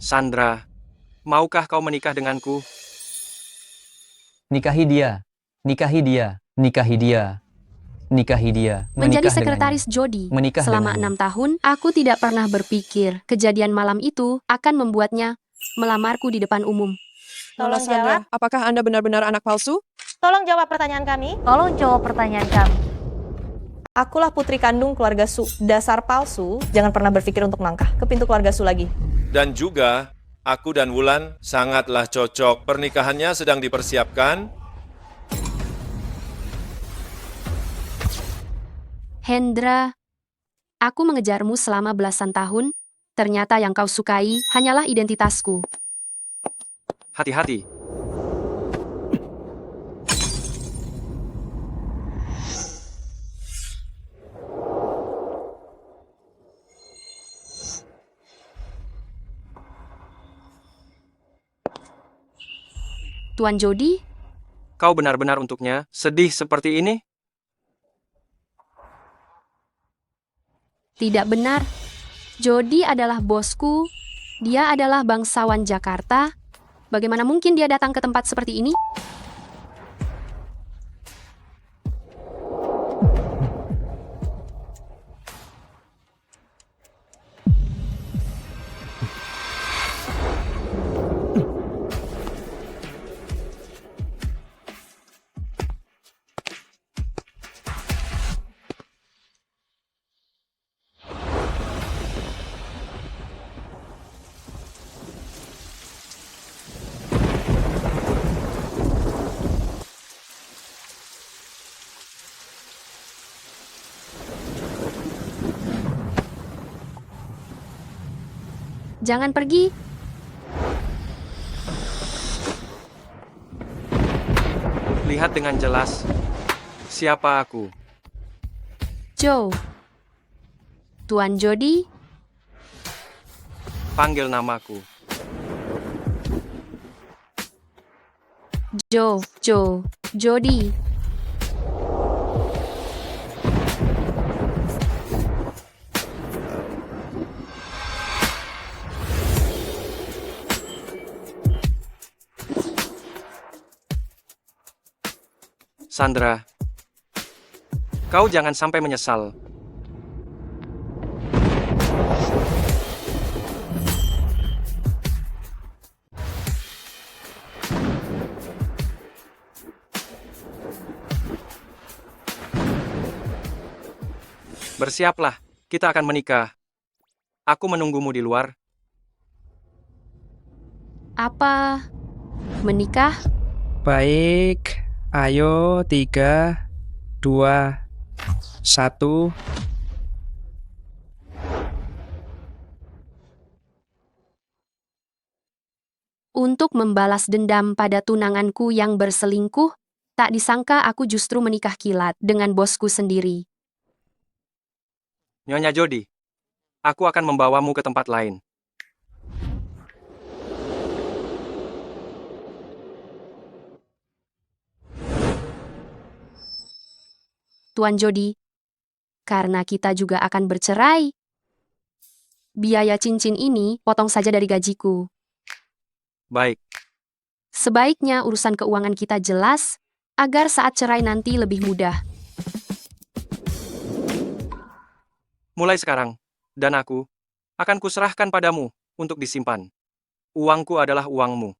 Sandra, maukah kau menikah denganku? Nikahi dia, nikahi dia, nikahi dia, nikahi dia. Menjadi Menikah sekretaris dengannya. Jody Menikah selama dengannya. 6 tahun, aku tidak pernah berpikir kejadian malam itu akan membuatnya melamarku di depan umum. Nona Tolong Sandra, jawab. apakah Anda benar-benar anak palsu? Tolong jawab pertanyaan kami. Tolong jawab pertanyaan kami. Akulah putri kandung keluarga Su. Dasar palsu, jangan pernah berpikir untuk melangkah ke pintu keluarga Su lagi. Dan juga, aku dan Wulan sangatlah cocok. Pernikahannya sedang dipersiapkan. Hendra, aku mengejarmu selama belasan tahun, ternyata yang kau sukai hanyalah identitasku. Hati-hati. Tuan Jody, Kau benar-benar untuknya sedih seperti ini? tidak benar. Jody adalah bosku, dia adalah bangsawan Jakarta. Bagaimana mungkin dia datang ke tempat seperti ini? Jangan pergi. Lihat dengan jelas. Siapa aku? Joe. Tuan Jody, Panggil namaku. Joe, Jody. Sandra, kau jangan sampai menyesal. Bersiaplah, kita akan menikah. Aku menunggumu di luar. Apa? Menikah? Baik, ayo 3, 2, 1. Untuk membalas dendam pada tunanganku yang berselingkuh, tak disangka aku justru menikah kilat dengan bosku sendiri. Nyonya Jody, aku akan membawamu ke tempat lain. Tuan Jody, karena kita juga akan bercerai. Biaya cincin ini potong saja dari gajiku. Baik, Sebaiknya urusan keuangan kita jelas, agar saat cerai nanti lebih mudah. mulai sekarang, dan aku akan kuserahkan padamu untuk disimpan. Uangku adalah uangmu.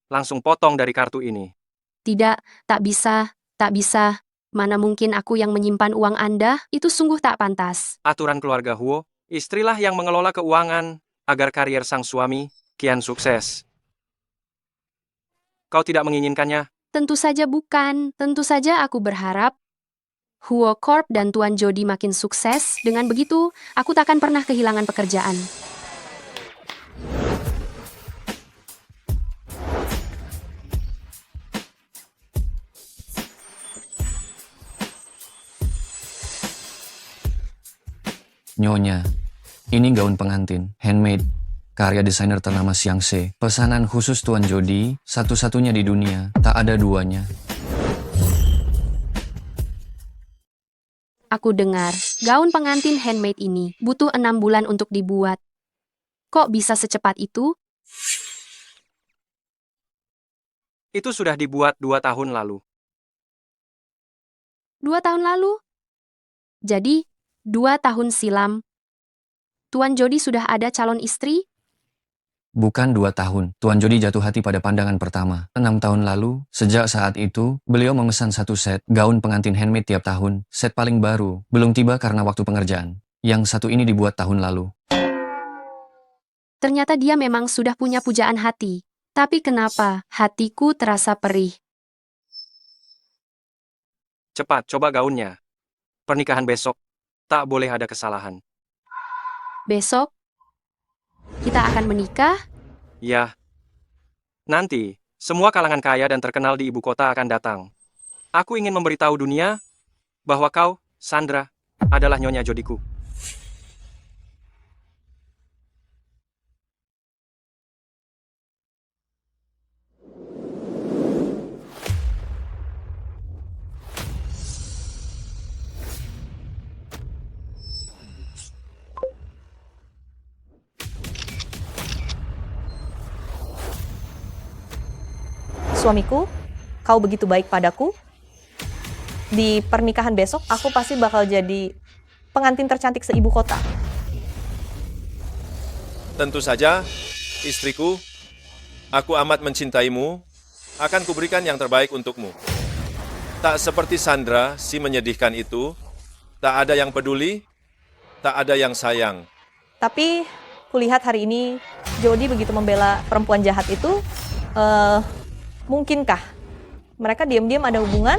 Langsung potong dari kartu ini. Tidak, tak bisa, tak bisa. Mana mungkin aku yang menyimpan uang Anda, itu sungguh tak pantas. Aturan keluarga Huo, istrilah yang mengelola keuangan agar karier sang suami kian sukses. Kau tidak menginginkannya? Tentu saja bukan, tentu saja aku berharap Huo Corp dan Tuan Jody makin sukses. Dengan begitu, aku takkan pernah kehilangan pekerjaan. Nyonya, ini gaun pengantin, handmade, karya desainer ternama Xiangse. Pesanan khusus Tuan Jody, satu-satunya di dunia, tak ada duanya. Aku dengar, gaun pengantin handmade ini butuh 6 bulan untuk dibuat. Kok bisa secepat itu? Itu sudah dibuat 2 tahun lalu. 2 tahun lalu? Jadi, 2 tahun silam, Tuan Jody sudah ada calon istri? Bukan 2 tahun, Tuan Jody jatuh hati pada pandangan pertama. 6 tahun lalu, sejak saat itu, beliau memesan 1 set gaun pengantin handmade tiap tahun. Set paling baru, belum tiba karena waktu pengerjaan. Yang satu ini dibuat tahun lalu. Ternyata dia memang sudah punya pujaan hati. Tapi kenapa hatiku terasa perih? Cepat, coba gaunnya. Pernikahan besok. Tak boleh ada kesalahan. Besok, kita akan menikah? Ya. Nanti, semua kalangan kaya dan terkenal di ibu kota akan datang. Aku ingin memberitahu dunia bahwa kau, Sandra, adalah Nyonya Jodiku. Suamiku, kau begitu baik padaku. Di pernikahan besok, aku pasti bakal jadi pengantin tercantik seibu kota. Tentu saja, istriku, aku amat mencintaimu, akan kuberikan yang terbaik untukmu. Tak seperti Sandra, si menyedihkan itu, tak ada yang peduli, tak ada yang sayang. Tapi, kulihat hari ini, Jody begitu membela perempuan jahat itu, mungkinkah mereka diam-diam ada hubungan?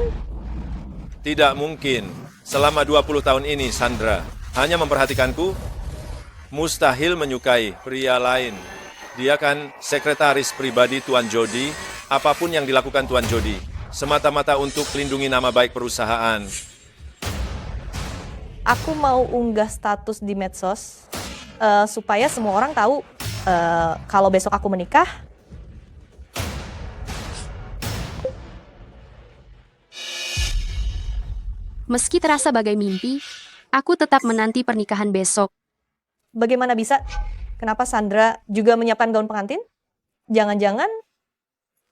Tidak mungkin. Selama 20 tahun ini, Sandra hanya memperhatikanku, mustahil menyukai pria lain. Dia kan sekretaris pribadi Tuan Jody, apapun yang dilakukan Tuan Jody, semata-mata untuk melindungi nama baik perusahaan. Aku mau unggah status di medsos, supaya semua orang tahu kalau besok aku menikah. Meski terasa bagai mimpi, aku tetap menanti pernikahan besok. Bagaimana bisa? Kenapa Sandra juga menyiapkan gaun pengantin? Jangan-jangan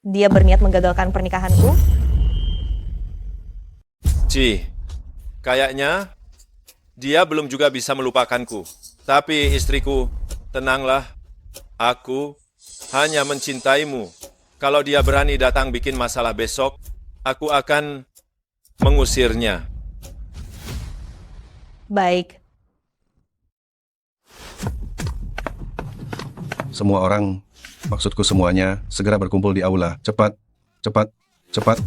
dia berniat menggagalkan pernikahanku? Kayaknya dia belum juga bisa melupakanku. Tapi istriku, tenanglah. Aku hanya mencintaimu. Kalau dia berani datang bikin masalah besok, aku akan mengusirnya. Baik. Semua orang, maksudku semuanya, segera berkumpul di aula. Cepat, cepat, cepat.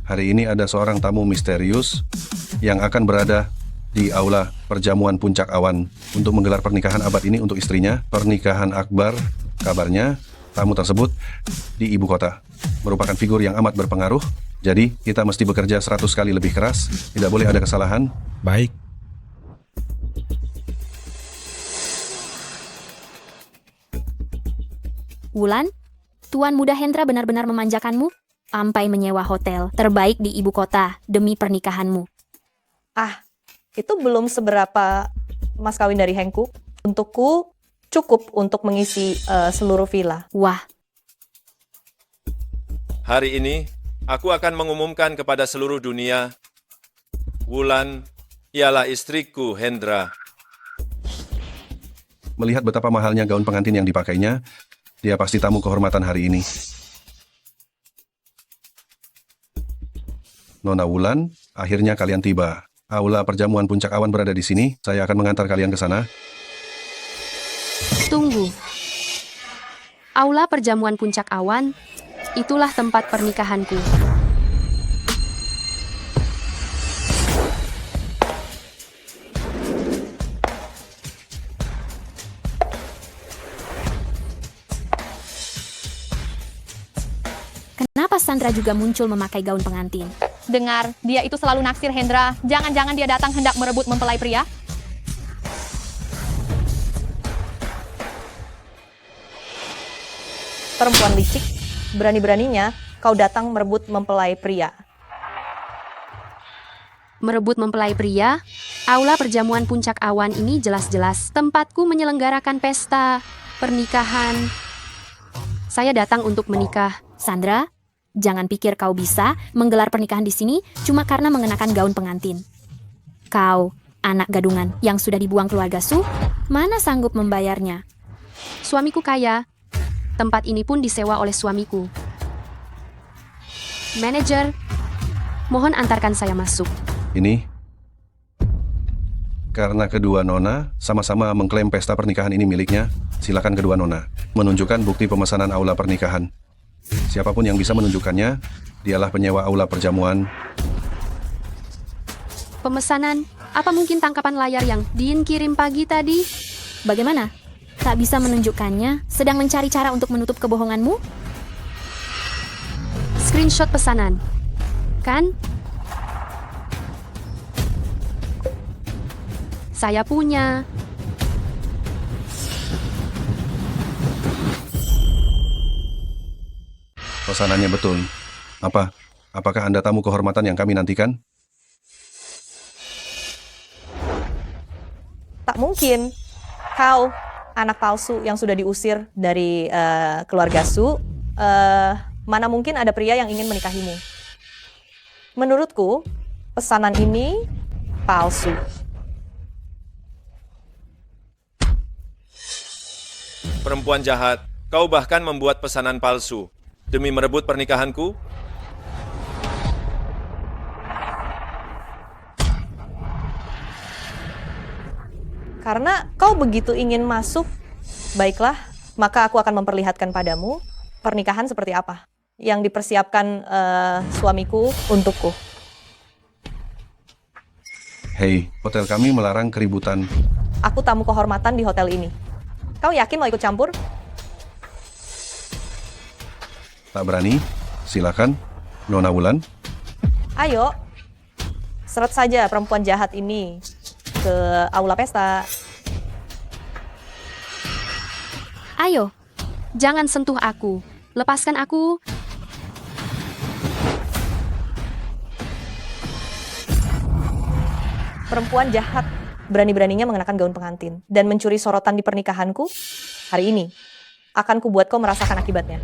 Hari ini ada seorang tamu misterius yang akan berada di aula perjamuan Puncak Awan untuk menggelar pernikahan abad ini untuk istrinya. Pernikahan akbar, kabarnya, tamu tersebut di ibu kota. Merupakan figur yang amat berpengaruh. Jadi, kita mesti bekerja 100 kali lebih keras. Tidak boleh ada kesalahan. Baik. Wulan, Tuan Muda Hendra benar-benar memanjakanmu sampai menyewa hotel terbaik di ibu kota demi pernikahanmu. Itu belum seberapa mas kawin dari Hengku. Untukku, cukup untuk mengisi seluruh villa. Wah, Hari ini, aku akan mengumumkan kepada seluruh dunia, Wulan ialah istriku, Hendra. Melihat betapa mahalnya gaun pengantin yang dipakainya, dia pasti tamu kehormatan hari ini. Nona Wulan, akhirnya kalian tiba. Aula perjamuan Puncak Awan berada di sini. Saya akan mengantar kalian ke sana. Tunggu. Aula perjamuan Puncak Awan, itulah tempat pernikahanku. kenapa Sandra juga muncul memakai gaun pengantin? Dengar, dia itu selalu naksir Hendra. Jangan-jangan dia datang hendak merebut mempelai pria? Perempuan licik, berani-beraninya kau datang merebut mempelai pria. Merebut mempelai pria? Aula perjamuan puncak awan ini jelas-jelas tempatku menyelenggarakan pesta pernikahan. Saya datang untuk menikah. Sandra, jangan pikir kau bisa menggelar pernikahan di sini cuma karena mengenakan gaun pengantin. Kau, anak gadungan yang sudah dibuang keluarga Su, mana sanggup membayarnya? Suamiku kaya. Tempat ini pun disewa oleh suamiku. Manajer, mohon antarkan saya masuk. Ini karena kedua nona sama-sama mengklaim pesta pernikahan ini miliknya, silakan kedua nona menunjukkan bukti pemesanan aula pernikahan. Siapapun yang bisa menunjukkannya, dialah penyewa aula perjamuan. Pemesanan? Apa mungkin tangkapan layar yang Din kirim pagi tadi? Bagaimana? Tak bisa menunjukkannya, sedang mencari cara untuk menutup kebohonganmu? Screenshot pesanan. Kan? Saya punya. Pesanannya betul. Apa? Apakah Anda tamu kehormatan yang kami nantikan? Tak mungkin. Kau, anak palsu yang sudah diusir dari keluarga Su, mana mungkin ada pria yang ingin menikahimu. Menurutku, pesanan ini palsu. Perempuan jahat, kau bahkan membuat pesanan palsu demi merebut pernikahanku? Karena kau begitu ingin masuk, baiklah, maka aku akan memperlihatkan padamu pernikahan seperti apa yang dipersiapkan suamiku untukku. Hei, hotel kami melarang keributan. Aku tamu kehormatan di hotel ini. Kau yakin mau ikut campur? Tak berani? Silakan, Nona Wulan. Ayo, seret saja perempuan jahat ini ke aula pesta. Ayo, jangan sentuh aku. Lepaskan aku. Perempuan jahat berani-beraninya mengenakan gaun pengantin dan mencuri sorotan di pernikahanku. Hari ini akan kubuat kau merasakan akibatnya.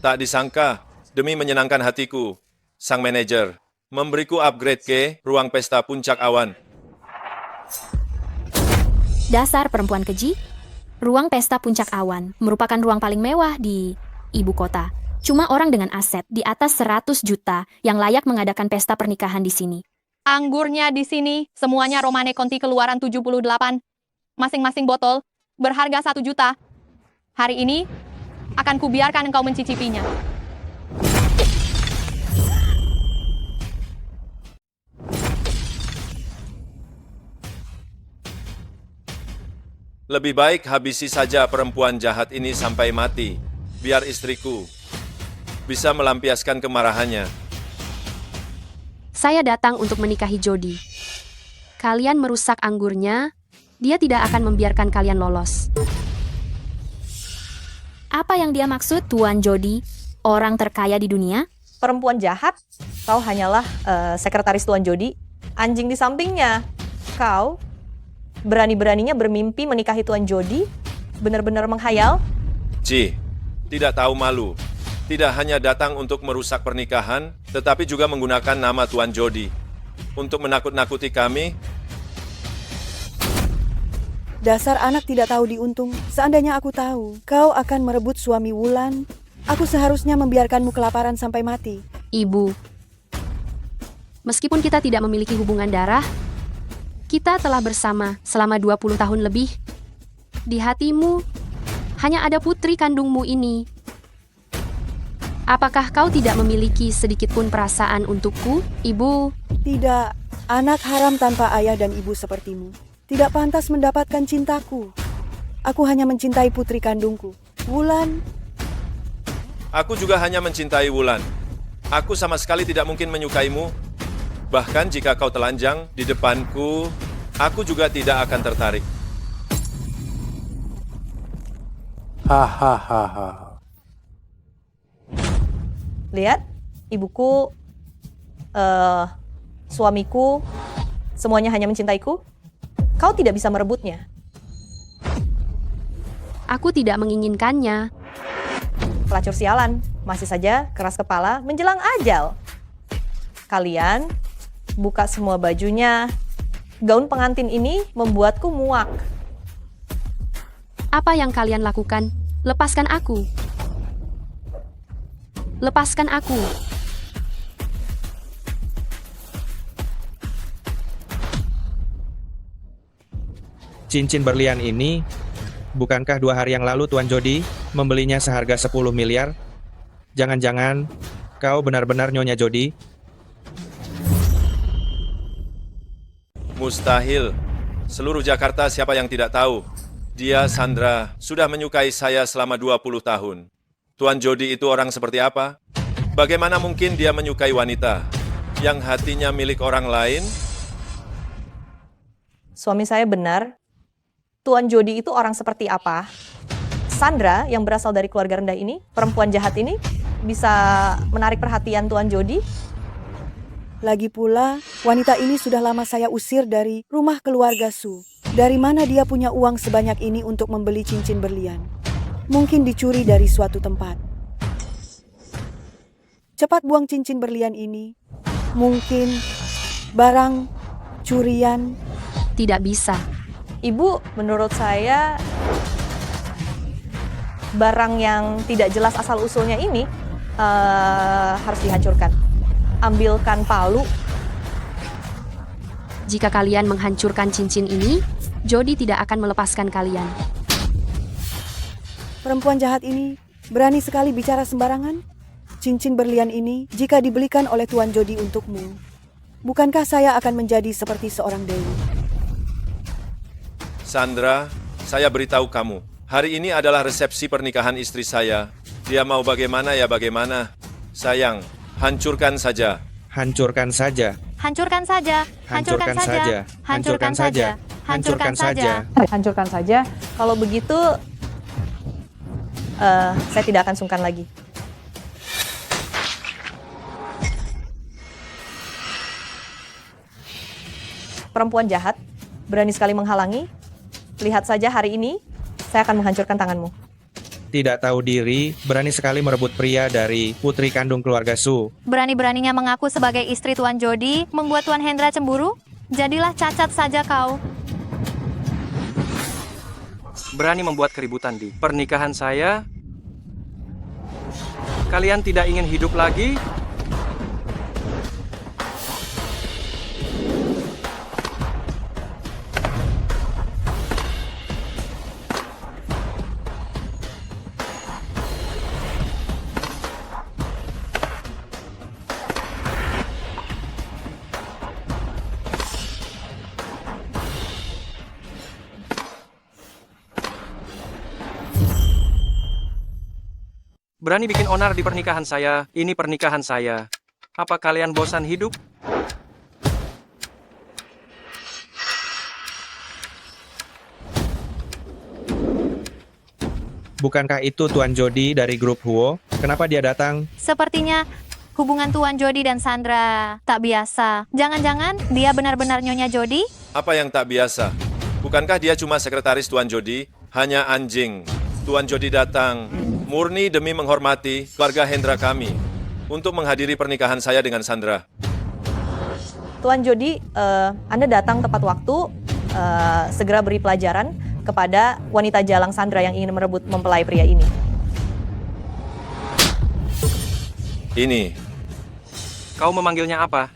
Tak disangka, demi menyenangkan hatiku, sang manajer memberiku upgrade ke ruang pesta puncak awan. Dasar perempuan keji, ruang pesta puncak awan merupakan ruang paling mewah di ibu kota. Cuma orang dengan aset di atas 100 juta yang layak mengadakan pesta pernikahan di sini. Anggurnya di sini, semuanya Romane Conti keluaran 78. Masing-masing botol, berharga 1 juta. Hari ini, akan kubiarkan engkau mencicipinya. Lebih baik habisi saja perempuan jahat ini sampai mati, biar istriku bisa melampiaskan kemarahannya. Saya datang untuk menikahi Jody. Kalian merusak anggurnya, dia tidak akan membiarkan kalian lolos. Apa yang dia maksud, Tuan Jody? Orang terkaya di dunia? Perempuan jahat, kau hanyalah sekretaris Tuan Jody. Anjing di sampingnya, kau berani-beraninya bermimpi menikahi Tuan Jody? Benar-benar menghayal? Ci, tidak tahu malu. Tidak hanya datang untuk merusak pernikahan, tetapi juga menggunakan nama Tuan Jody untuk menakut-nakuti kami. Dasar anak tidak tahu diuntung. Seandainya aku tahu kau akan merebut suami Wulan, aku seharusnya membiarkanmu kelaparan sampai mati. Ibu, meskipun kita tidak memiliki hubungan darah, kita telah bersama selama 20 tahun lebih. Di hatimu, hanya ada putri kandungmu ini. Apakah kau tidak memiliki sedikit pun perasaan untukku, Ibu? Tidak, anak haram tanpa ayah dan ibu sepertimu. Tidak pantas mendapatkan cintaku. Aku hanya mencintai putri kandungku, Wulan. Aku juga hanya mencintai Wulan. Aku sama sekali tidak mungkin menyukaimu. Bahkan jika kau telanjang di depanku, aku juga tidak akan tertarik. Hahaha. Lihat, ibuku suamiku, semuanya hanya mencintaiku, kau tidak bisa merebutnya. Aku tidak menginginkannya. Pelacur sialan, masih saja keras kepala menjelang ajal. Kalian buka semua bajunya. Gaun pengantin ini membuatku muak. Apa yang kalian lakukan? Lepaskan aku. Lepaskan aku. Cincin berlian ini, bukankah 2 hari yang lalu Tuan Jody membelinya seharga 10 miliar? Jangan-jangan kau benar-benar Nyonya Jody? Mustahil. Seluruh Jakarta siapa yang tidak tahu? Dia, Sandra, sudah menyukai saya selama 20 tahun. Tuan Jody itu orang seperti apa? Bagaimana mungkin dia menyukai wanita yang hatinya milik orang lain? Suami saya benar. Tuan Jody itu orang seperti apa? Sandra yang berasal dari keluarga rendah ini, perempuan jahat ini, bisa menarik perhatian Tuan Jody? Lagi pula, wanita ini sudah lama saya usir dari rumah keluarga Su. Dari mana dia punya uang sebanyak ini untuk membeli cincin berlian? Mungkin dicuri dari suatu tempat. Cepat buang cincin berlian ini. Mungkin barang curian. Tidak bisa. Ibu, menurut saya barang yang tidak jelas asal-usulnya ini harus dihancurkan. Ambilkan palu. Jika kalian menghancurkan cincin ini, Jody tidak akan melepaskan kalian. Perempuan jahat ini berani sekali bicara sembarangan. Cincin berlian ini jika dibelikan oleh Tuan Jody untukmu, bukankah saya akan menjadi seperti seorang dewi? Sandra, saya beritahu kamu, hari ini adalah resepsi pernikahan istri saya. Dia mau bagaimana ya bagaimana. Sayang, hancurkan saja. Hancurkan saja. Hancurkan saja. Hancurkan saja. Hancurkan saja. Hancurkan saja. Hancurkan saja. Kalau begitu, saya tidak akan sungkan lagi. Perempuan jahat, berani sekali menghalangi. Lihat saja hari ini, saya akan menghancurkan tanganmu. Tidak tahu diri, berani sekali merebut pria dari putri kandung keluarga Su. Berani-beraninya mengaku sebagai istri Tuan Jody, membuat Tuan Hendra cemburu? Jadilah cacat saja kau. Berani membuat keributan di pernikahan saya? Kalian tidak ingin hidup lagi? Berani bikin onar di pernikahan saya. Ini pernikahan saya. Apa kalian bosan hidup? Bukankah itu Tuan Jody dari grup Huo? Kenapa dia datang? Sepertinya hubungan Tuan Jody dan Sandra tak biasa. Jangan-jangan dia benar-benar Nyonya Jody? Apa yang tak biasa? Bukankah dia cuma sekretaris Tuan Jody? Hanya anjing. Tuan Jody datang murni demi menghormati keluarga Hendra kami untuk menghadiri pernikahan saya dengan Sandra. Tuan Jody, Anda datang tepat waktu, segera beri pelajaran kepada wanita jalang Sandra yang ingin merebut mempelai pria ini. Ini. Kau memanggilnya apa?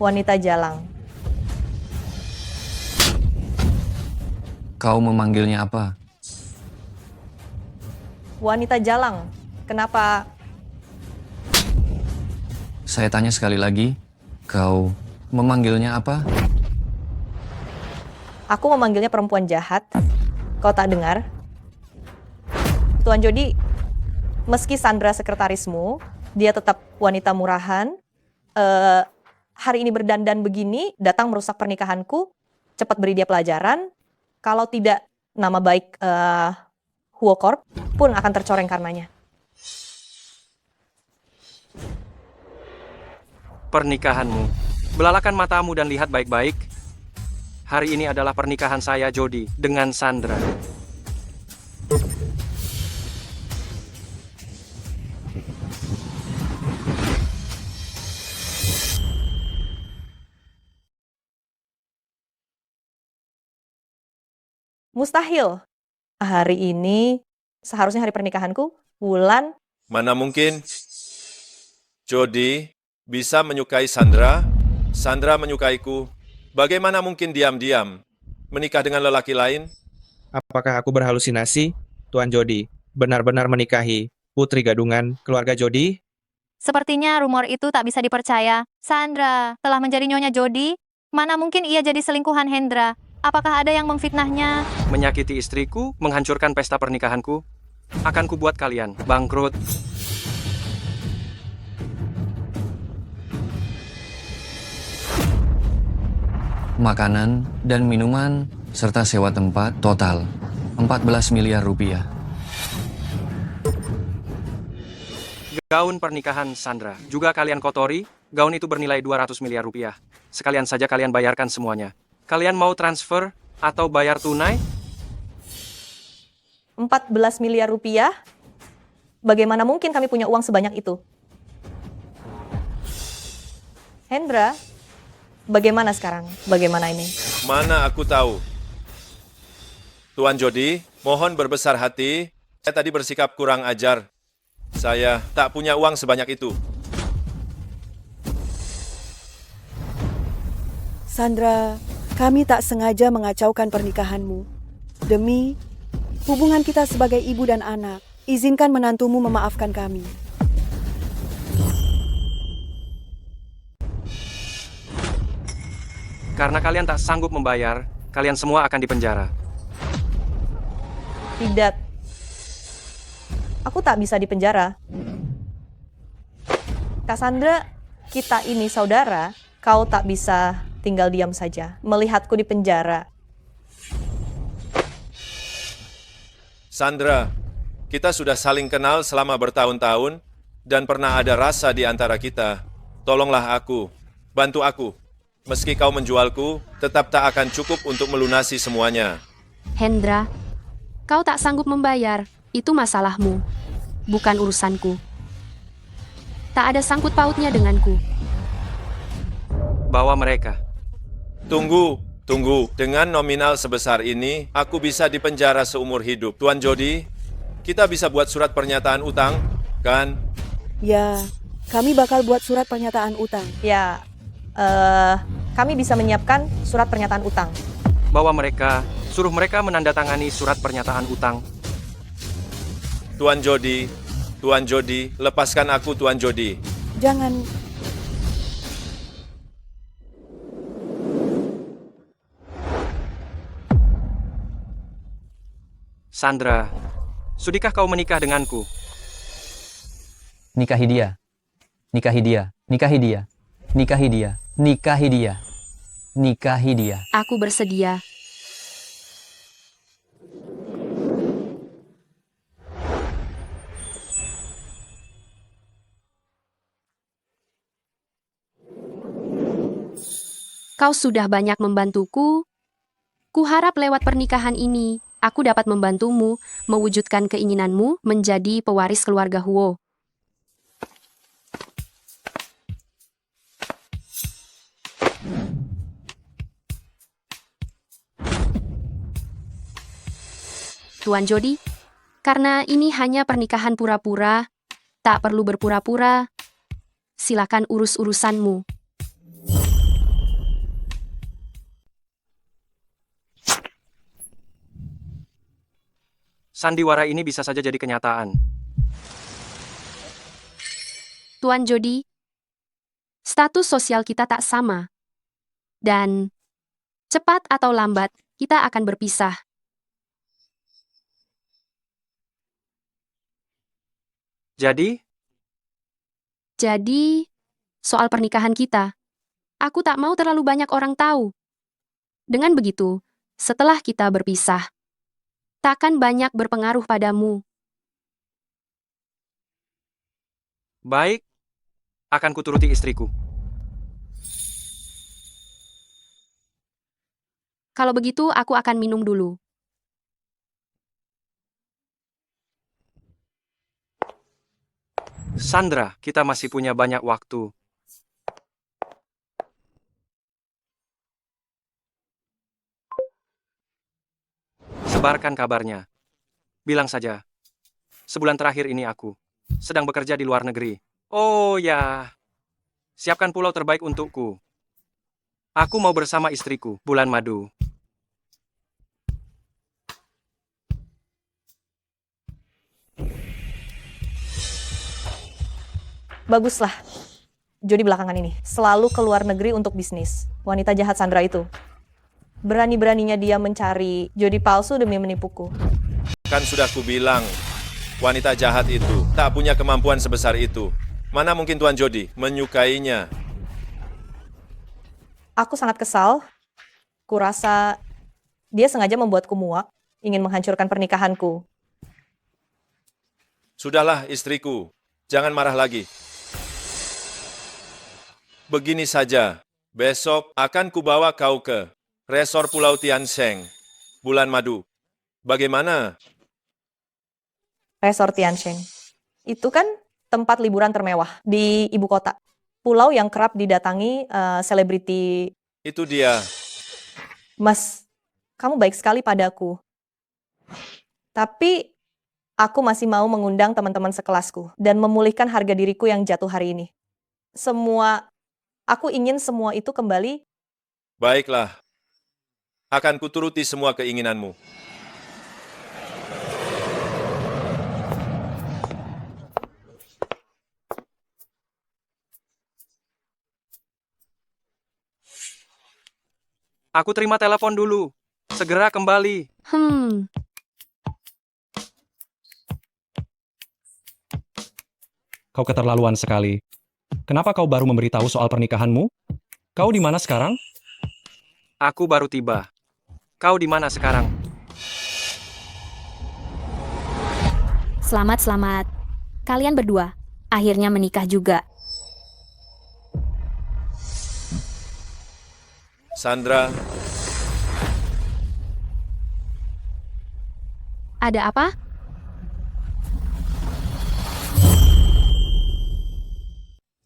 Wanita jalang. Kau memanggilnya apa? Wanita jalang. Kenapa? Saya tanya sekali lagi, kau memanggilnya apa? Aku memanggilnya perempuan jahat. Kau tak dengar? Tuan Jody, meski Sandra sekretarismu, dia tetap wanita murahan. Hari ini berdandan begini, datang merusak pernikahanku. Cepat beri dia pelajaran. Kalau tidak, nama baik Huo Corp pun akan tercoreng karenanya. Pernikahanmu Belalakan matamu dan lihat baik-baik. Hari ini adalah pernikahan saya, Jody, dengan Sandra. Mustahil. Hari ini seharusnya hari pernikahanku, bulan. Mana mungkin Jody bisa menyukai Sandra, Sandra menyukaiku. Bagaimana mungkin diam-diam menikah dengan lelaki lain? Apakah aku berhalusinasi, Tuan Jody? Benar-benar menikahi putri gadungan keluarga Jody? Sepertinya rumor itu tak bisa dipercaya. Sandra telah menjadi nyonya Jody. Mana mungkin ia jadi selingkuhan Hendra? Apakah ada yang memfitnahnya? Menyakiti istriku, menghancurkan pesta pernikahanku. Akan kubuat kalian bangkrut. Makanan dan minuman, serta sewa tempat total 14 miliar rupiah. Gaun pernikahan Sandra. Juga kalian kotori, gaun itu bernilai 200 miliar rupiah. Sekalian saja kalian bayarkan semuanya. Kalian mau transfer atau bayar tunai? 14 miliar rupiah? Bagaimana mungkin kami punya uang sebanyak itu? Hendra, bagaimana sekarang? Bagaimana ini? Mana aku tahu. Tuan Jody, mohon berbesar hati. Saya tadi bersikap kurang ajar. Saya tak punya uang sebanyak itu. Sandra, kami tak sengaja mengacaukan pernikahanmu. Demi hubungan kita sebagai ibu dan anak, izinkan menantumu memaafkan kami. Karena kalian tak sanggup membayar, kalian semua akan dipenjara. Tidak. Aku tak bisa dipenjara. Cassandra, kita ini saudara, kau tak bisa tinggal diam saja, melihatku di penjara. Sandra, kita sudah saling kenal selama bertahun-tahun dan pernah ada rasa di antara kita. Tolonglah aku, bantu aku. Meski kau menjualku, tetap tak akan cukup untuk melunasi semuanya. Hendra, kau tak sanggup membayar, itu masalahmu, bukan urusanku. Tak ada sangkut pautnya denganku. Bawa mereka. Tunggu. Dengan nominal sebesar ini, aku bisa dipenjara seumur hidup. Tuan Jody, kita bisa buat surat pernyataan utang, kan? Ya, kami bakal buat surat pernyataan utang. Ya, kami bisa menyiapkan surat pernyataan utang. Bawa mereka, suruh mereka menandatangani surat pernyataan utang. Tuan Jody, lepaskan aku, Tuan Jody. Jangan. Sandra, sudikah kau menikah denganku? Nikahi dia. Nikahi dia. Nikahi dia. Nikahi dia. Nikahi dia. Nikahi dia. Aku bersedia. Kau sudah banyak membantuku. Kuharap lewat pernikahan ini, aku dapat membantumu mewujudkan keinginanmu menjadi pewaris keluarga Huo. Tuan Jody, karena ini hanya pernikahan pura-pura, tak perlu berpura-pura. Silakan urus urusanmu. Sandiwara ini bisa saja jadi kenyataan. Tuan Jody, status sosial kita tak sama. Dan cepat atau lambat, kita akan berpisah. Jadi, soal pernikahan kita, aku tak mau terlalu banyak orang tahu. Dengan begitu, setelah kita berpisah, takkan banyak berpengaruh padamu. baik, akan kuturuti istriku. Kalau begitu, aku akan minum dulu. Sandra, kita masih punya banyak waktu. Sebarkan kabarnya. Bilang saja. Sebulan terakhir ini aku sedang bekerja di luar negeri. Oh ya, siapkan pulau terbaik untukku. Aku mau bersama istriku, bulan madu. Baguslah. Jody belakangan ini selalu ke luar negeri untuk bisnis. Wanita jahat Sandra itu. Berani-beraninya dia mencari Jody palsu demi menipuku. Kan sudah kubilang, wanita jahat itu tak punya kemampuan sebesar itu. Mana mungkin Tuan Jody menyukainya? Aku sangat kesal. Kurasa dia sengaja membuatku muak, ingin menghancurkan pernikahanku. Sudahlah istriku, jangan marah lagi. Begini saja, besok akan kubawa kau ke resor Pulau Tiansheng, bulan madu. Bagaimana? Resort Tiansheng. Itu kan tempat liburan termewah di ibu kota. Pulau yang kerap didatangi selebriti. Itu dia. Mas, kamu baik sekali padaku. Tapi aku masih mau mengundang teman-teman sekelasku dan memulihkan harga diriku yang jatuh hari ini. Aku ingin semua itu kembali. Baiklah, akan kuturuti semua keinginanmu. Aku terima telepon dulu. Segera kembali. Kau keterlaluan sekali. Kenapa kau baru memberitahu soal pernikahanmu? Kau di mana sekarang? Aku baru tiba. Kau di mana sekarang? Selamat. Kalian berdua akhirnya menikah juga. Sandra, Ada apa?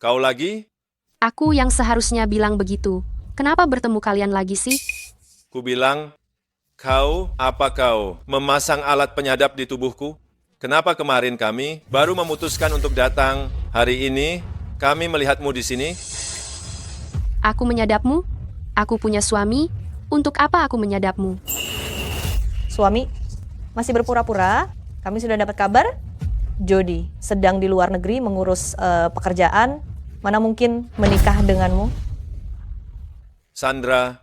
kau lagi? Aku yang seharusnya bilang begitu. Kenapa bertemu kalian lagi sih? Kubilang, apa kau memasang alat penyadap di tubuhku? Kenapa kemarin kami baru memutuskan untuk datang? Hari ini kami melihatmu di sini. Aku menyadapmu? Aku punya suami. Untuk apa aku menyadapmu? Suami, masih berpura-pura? Kami sudah dapat kabar. Jody sedang di luar negeri mengurus pekerjaan. Mana mungkin menikah denganmu? Sandra,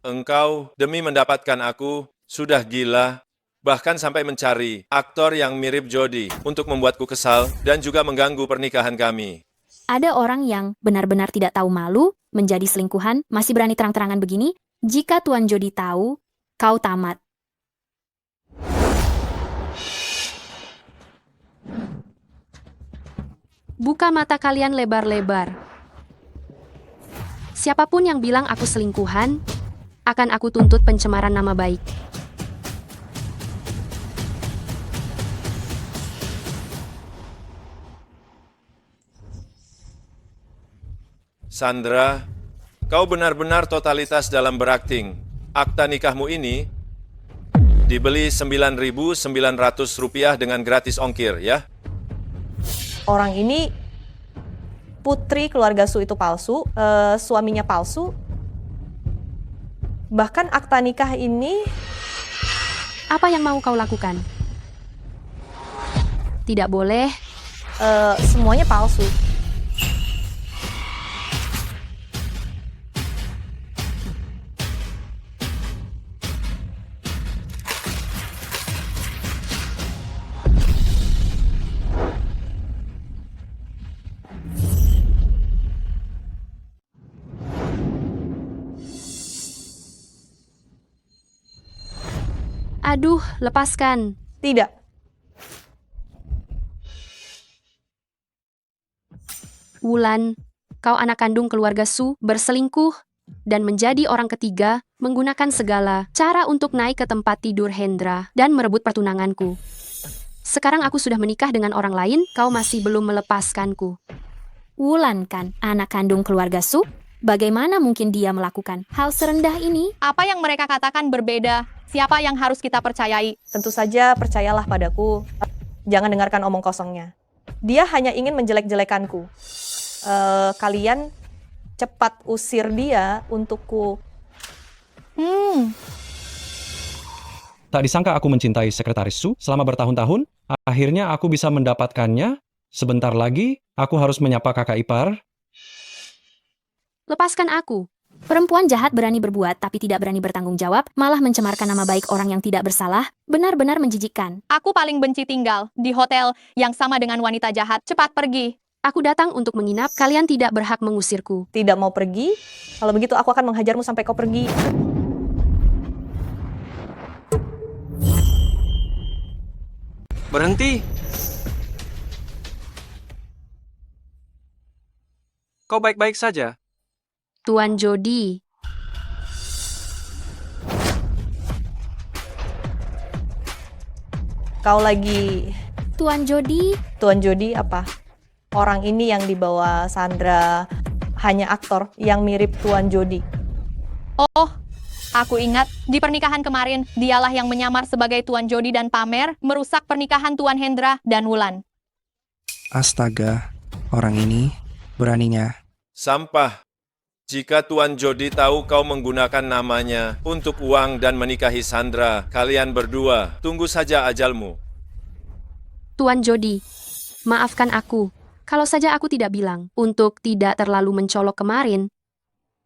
engkau demi mendapatkan aku sudah gila, bahkan sampai mencari aktor yang mirip Jody untuk membuatku kesal dan juga mengganggu pernikahan kami. Ada orang yang benar-benar tidak tahu malu, menjadi selingkuhan, masih berani terang-terangan begini? Jika Tuan Jody tahu, kau tamat. Buka mata kalian lebar-lebar. Siapapun yang bilang aku selingkuhan, akan aku tuntut pencemaran nama baik. Sandra, kau benar-benar totalitas dalam berakting. Akta nikahmu ini dibeli Rp9.900 dengan gratis ongkir, ya? Orang ini putri keluarga Su itu palsu, suaminya palsu. Bahkan akta nikah ini. Apa yang mau kau lakukan? Tidak boleh. Semuanya palsu. Aduh, lepaskan. Tidak. Wulan, kau anak kandung keluarga Su, berselingkuh, dan menjadi orang ketiga, menggunakan segala cara untuk naik ke tempat tidur Hendra dan merebut pertunanganku. Sekarang aku sudah menikah dengan orang lain, kau masih belum melepaskanku. Wulan kan anak kandung keluarga Su? Bagaimana mungkin dia melakukan hal serendah ini? Apa yang mereka katakan berbeda. Siapa yang harus kita percayai? Tentu saja percayalah padaku. Jangan dengarkan omong kosongnya. Dia hanya ingin menjelek-jelekanku. Kalian cepat usir dia untukku. Tak disangka aku mencintai Sekretaris Su selama bertahun-tahun. Akhirnya aku bisa mendapatkannya. Sebentar lagi, aku harus menyapa kakak ipar. Lepaskan aku. Perempuan jahat berani berbuat tapi tidak berani bertanggung jawab, malah mencemarkan nama baik orang yang tidak bersalah, benar-benar menjijikkan. Aku paling benci tinggal di hotel yang sama dengan wanita jahat. Cepat pergi. Aku datang untuk menginap, kalian tidak berhak mengusirku. Tidak mau pergi? Kalau begitu aku akan menghajarmu sampai kau pergi. Berhenti. Kau baik-baik saja. Tuan Jody, Kau lagi... Tuan Jody, Tuan Jody apa? Orang ini yang dibawa Sandra hanya aktor yang mirip Tuan Jody. Oh, aku ingat di pernikahan kemarin, dialah yang menyamar sebagai Tuan Jody dan pamer merusak pernikahan Tuan Hendra dan Wulan. Astaga, orang ini beraninya. Sampah. Jika Tuan Jody tahu kau menggunakan namanya untuk uang dan menikahi Sandra, kalian berdua, tunggu saja ajalmu. Tuan Jody, maafkan aku. Kalau saja aku tidak bilang untuk tidak terlalu mencolok kemarin,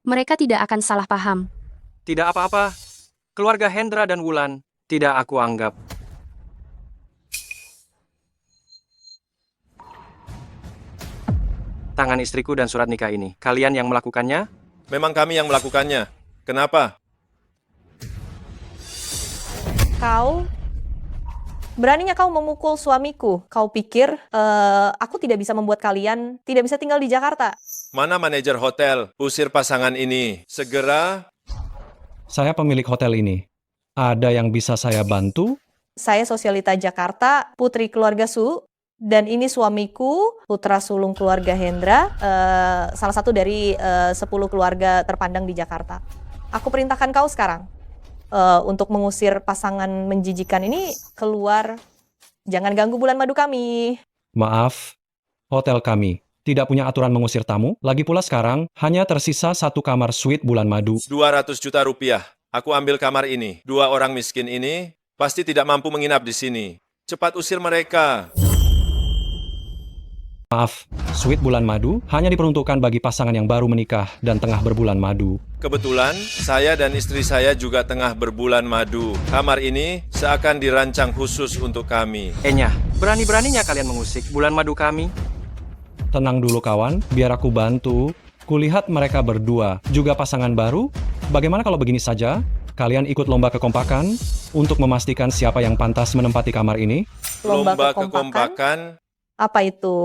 mereka tidak akan salah paham. Tidak apa-apa. Keluarga Hendra dan Wulan tidak aku anggap. Tangan istriku dan surat nikah ini. Kalian yang melakukannya? Memang kami yang melakukannya. Kenapa? Kau... Beraninya kau memukul suamiku. Kau pikir aku tidak bisa membuat kalian tidak bisa tinggal di Jakarta? Mana manajer hotel? Usir pasangan ini. Segera. Saya pemilik hotel ini. Ada yang bisa saya bantu? Saya sosialita Jakarta, putri keluarga Su. Dan ini suamiku, putra sulung keluarga Hendra, salah satu dari 10 keluarga terpandang di Jakarta. Aku perintahkan kau sekarang untuk mengusir pasangan menjijikan ini keluar. Jangan ganggu bulan madu kami. Maaf, hotel kami tidak punya aturan mengusir tamu. Lagi pula sekarang hanya tersisa 1 kamar suite bulan madu. 200 juta rupiah. Aku ambil kamar ini. 2 orang miskin ini pasti tidak mampu menginap di sini. Cepat usir mereka. Maaf, suite bulan madu hanya diperuntukkan bagi pasangan yang baru menikah dan tengah berbulan madu. Kebetulan, saya dan istri saya juga tengah berbulan madu. Kamar ini seakan dirancang khusus untuk kami. Enya, berani-beraninya kalian mengusik bulan madu kami? Tenang dulu kawan, biar aku bantu. Kulihat mereka berdua juga pasangan baru. Bagaimana kalau begini saja? Kalian ikut lomba kekompakan untuk memastikan siapa yang pantas menempati kamar ini? Lomba kekompakan? Apa itu?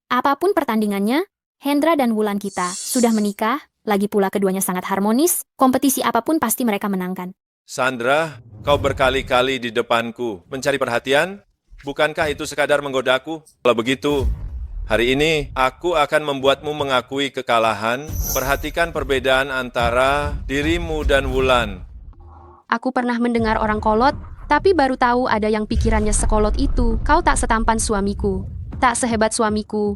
apapun pertandingannya, Hendra dan Wulan kita sudah menikah, lagi pula keduanya sangat harmonis, kompetisi apapun pasti mereka menangkan. Sandra, kau berkali-kali di depanku mencari perhatian. Bukankah itu sekadar menggodaku? Kalau begitu, hari ini aku akan membuatmu mengakui kekalahan. Perhatikan perbedaan antara dirimu dan Wulan. Aku pernah mendengar orang kolot, tapi baru tahu ada yang pikirannya sekolot itu. Kau tak setampan suamiku, tak sehebat suamiku.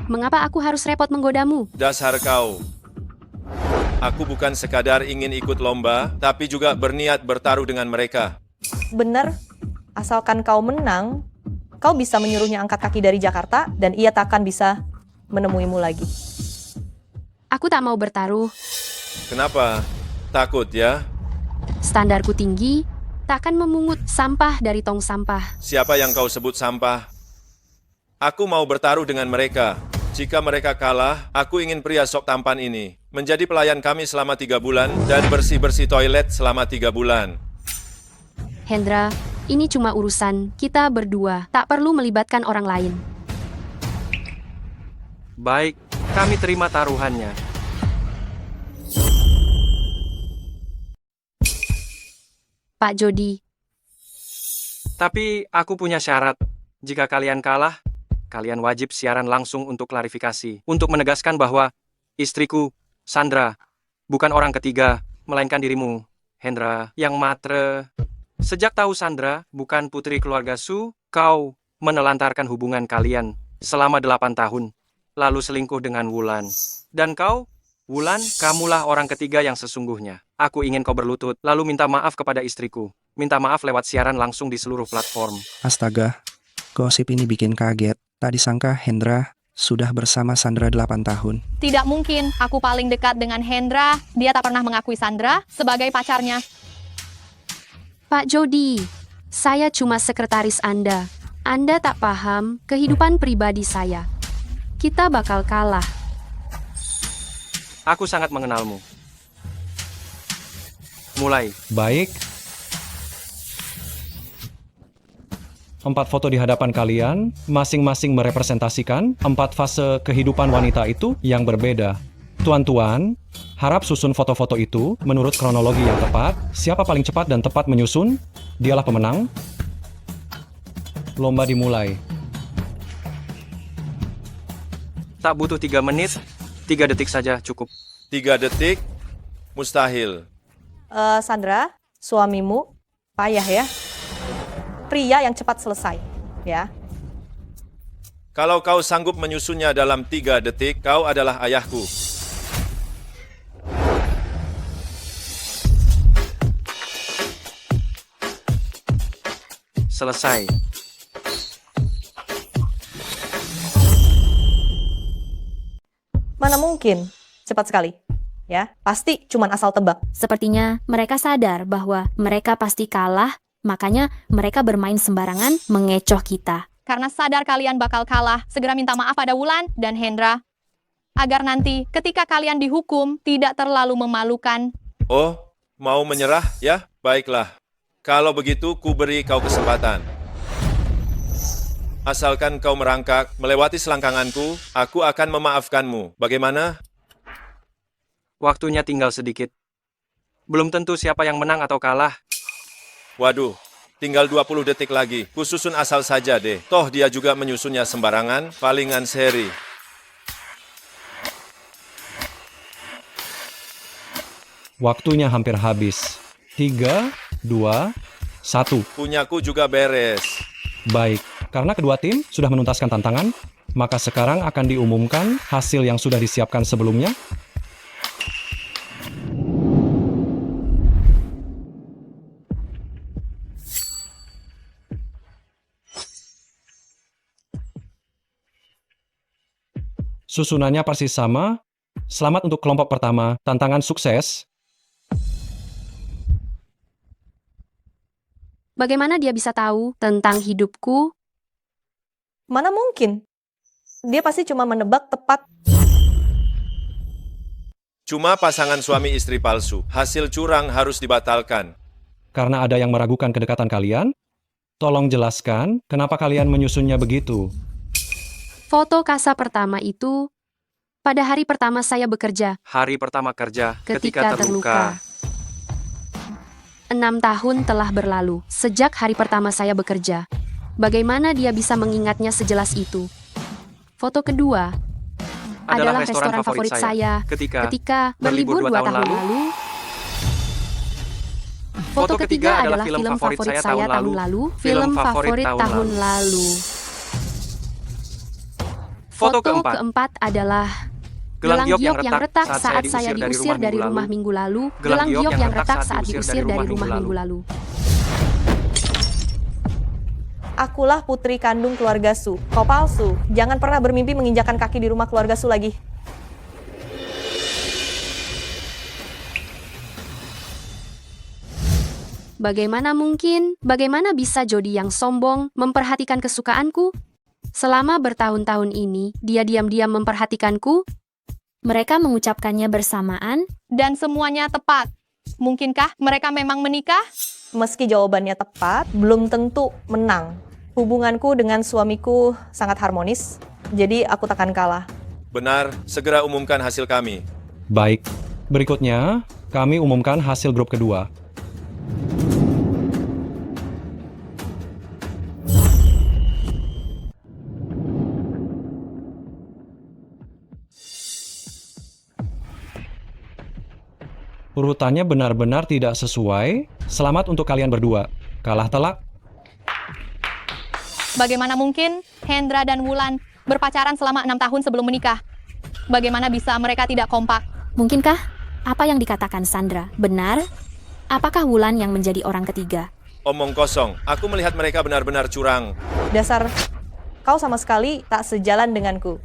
Mengapa aku harus repot menggodamu? Dasar kau. Aku bukan sekadar ingin ikut lomba, tapi juga berniat bertaruh dengan mereka. Benar, asalkan kau menang, kau bisa menyuruhnya angkat kaki dari Jakarta dan ia tak akan bisa menemuimu lagi. Aku tak mau bertaruh. Kenapa? Takut ya? Standarku tinggi, tak akan memungut sampah dari tong sampah. Siapa yang kau sebut sampah? Aku mau bertaruh dengan mereka. Jika mereka kalah, aku ingin pria sok tampan ini menjadi pelayan kami selama 3 bulan dan bersih-bersih toilet selama 3 bulan. Hendra, ini cuma urusan kita berdua, tak perlu melibatkan orang lain. Baik, kami terima taruhannya. Pak Jody. Tapi aku punya syarat. Jika kalian kalah, kalian wajib siaran langsung untuk klarifikasi. Untuk menegaskan bahwa istriku, Sandra, bukan orang ketiga, melainkan dirimu, Hendra, yang matre. Sejak tahu Sandra bukan putri keluarga Su, kau menelantarkan hubungan kalian selama 8 tahun, lalu selingkuh dengan Wulan. Dan kau, Wulan, kamulah orang ketiga yang sesungguhnya. Aku ingin kau berlutut, lalu minta maaf kepada istriku. Minta maaf lewat siaran langsung di seluruh platform. Astaga, gosip ini bikin kaget. Tak disangka Hendra sudah bersama Sandra 8 tahun. Tidak mungkin, aku paling dekat dengan Hendra. Dia tak pernah mengakui Sandra sebagai pacarnya. Pak Jody, saya cuma sekretaris Anda. Anda tak paham kehidupan pribadi saya. Kita bakal kalah. Aku sangat mengenalmu. Mulai. Baik. 4 foto di hadapan kalian, masing-masing merepresentasikan 4 fase kehidupan wanita itu yang berbeda. Tuan-tuan, harap susun foto-foto itu menurut kronologi yang tepat. Siapa paling cepat dan tepat menyusun, dialah pemenang. Lomba dimulai. Tak butuh 3 menit, 3 detik saja cukup. 3 detik, mustahil. Sandra, suamimu payah ya. Pria yang cepat selesai, ya. Kalau kau sanggup menyusunnya dalam 3 detik, kau adalah ayahku. Selesai. Mana mungkin? Cepat sekali. Ya, pasti cuman asal tebak. Sepertinya mereka sadar bahwa mereka pasti kalah, makanya mereka bermain sembarangan mengecoh kita. Karena sadar kalian bakal kalah, segera minta maaf pada Wulan dan Hendra. Agar nanti ketika kalian dihukum, tidak terlalu memalukan. Oh, mau menyerah ya? Baiklah. Kalau begitu, ku beri kau kesempatan. Asalkan kau merangkak, melewati selangkanganku, aku akan memaafkanmu. Bagaimana? Waktunya tinggal sedikit. Belum tentu siapa yang menang atau kalah. Waduh, tinggal 20 detik lagi. Ku susun asal saja deh. Toh dia juga menyusunnya sembarangan, palingan seri. Waktunya hampir habis. 3, 2, 1. Punyaku juga beres. Baik, karena kedua tim sudah menuntaskan tantangan, maka sekarang akan diumumkan hasil yang sudah disiapkan sebelumnya. Susunannya persis sama. Selamat untuk kelompok pertama, tantangan sukses. Bagaimana dia bisa tahu tentang hidupku? Mana mungkin? Dia pasti cuma menebak tepat. Cuma pasangan suami istri palsu. Hasil curang harus dibatalkan. Karena ada yang meragukan kedekatan kalian, tolong jelaskan kenapa kalian menyusunnya begitu. Foto kasa pertama itu pada hari pertama saya bekerja. Hari pertama kerja Ketika terluka. 6 tahun telah berlalu sejak hari pertama saya bekerja. Bagaimana dia bisa mengingatnya sejelas itu? Foto kedua adalah restoran favorit saya ketika berlibur 2 tahun lalu. Foto ketiga adalah film favorit saya tahun lalu. Film favorit tahun lalu. Foto keempat adalah gelang giok yang retak saat saya diusir dari rumah minggu lalu. Gelang giok yang retak saat diusir dari rumah minggu lalu. Akulah putri kandung keluarga Su. Kau palsu. Jangan pernah bermimpi menginjakan kaki di rumah keluarga Su lagi. Bagaimana mungkin? Bagaimana bisa Jody yang sombong memperhatikan kesukaanku? Selama bertahun-tahun ini, dia diam-diam memperhatikanku. Mereka mengucapkannya bersamaan, Dan semuanya tepat. Mungkinkah mereka memang menikah? Meski jawabannya tepat, belum tentu menang. Hubunganku dengan suamiku sangat harmonis, jadi aku takkan kalah. Benar, segera umumkan hasil kami. Baik, berikutnya kami umumkan hasil grup kedua. Urutannya benar-benar tidak sesuai. Selamat untuk kalian berdua. Kalah telak. Bagaimana mungkin Hendra dan Wulan berpacaran selama 6 tahun sebelum menikah? Bagaimana bisa mereka tidak kompak? Mungkinkah apa yang dikatakan Sandra benar? Apakah Wulan yang menjadi orang ketiga? Omong kosong, aku melihat mereka benar-benar curang. Dasar kau sama sekali tak sejalan denganku.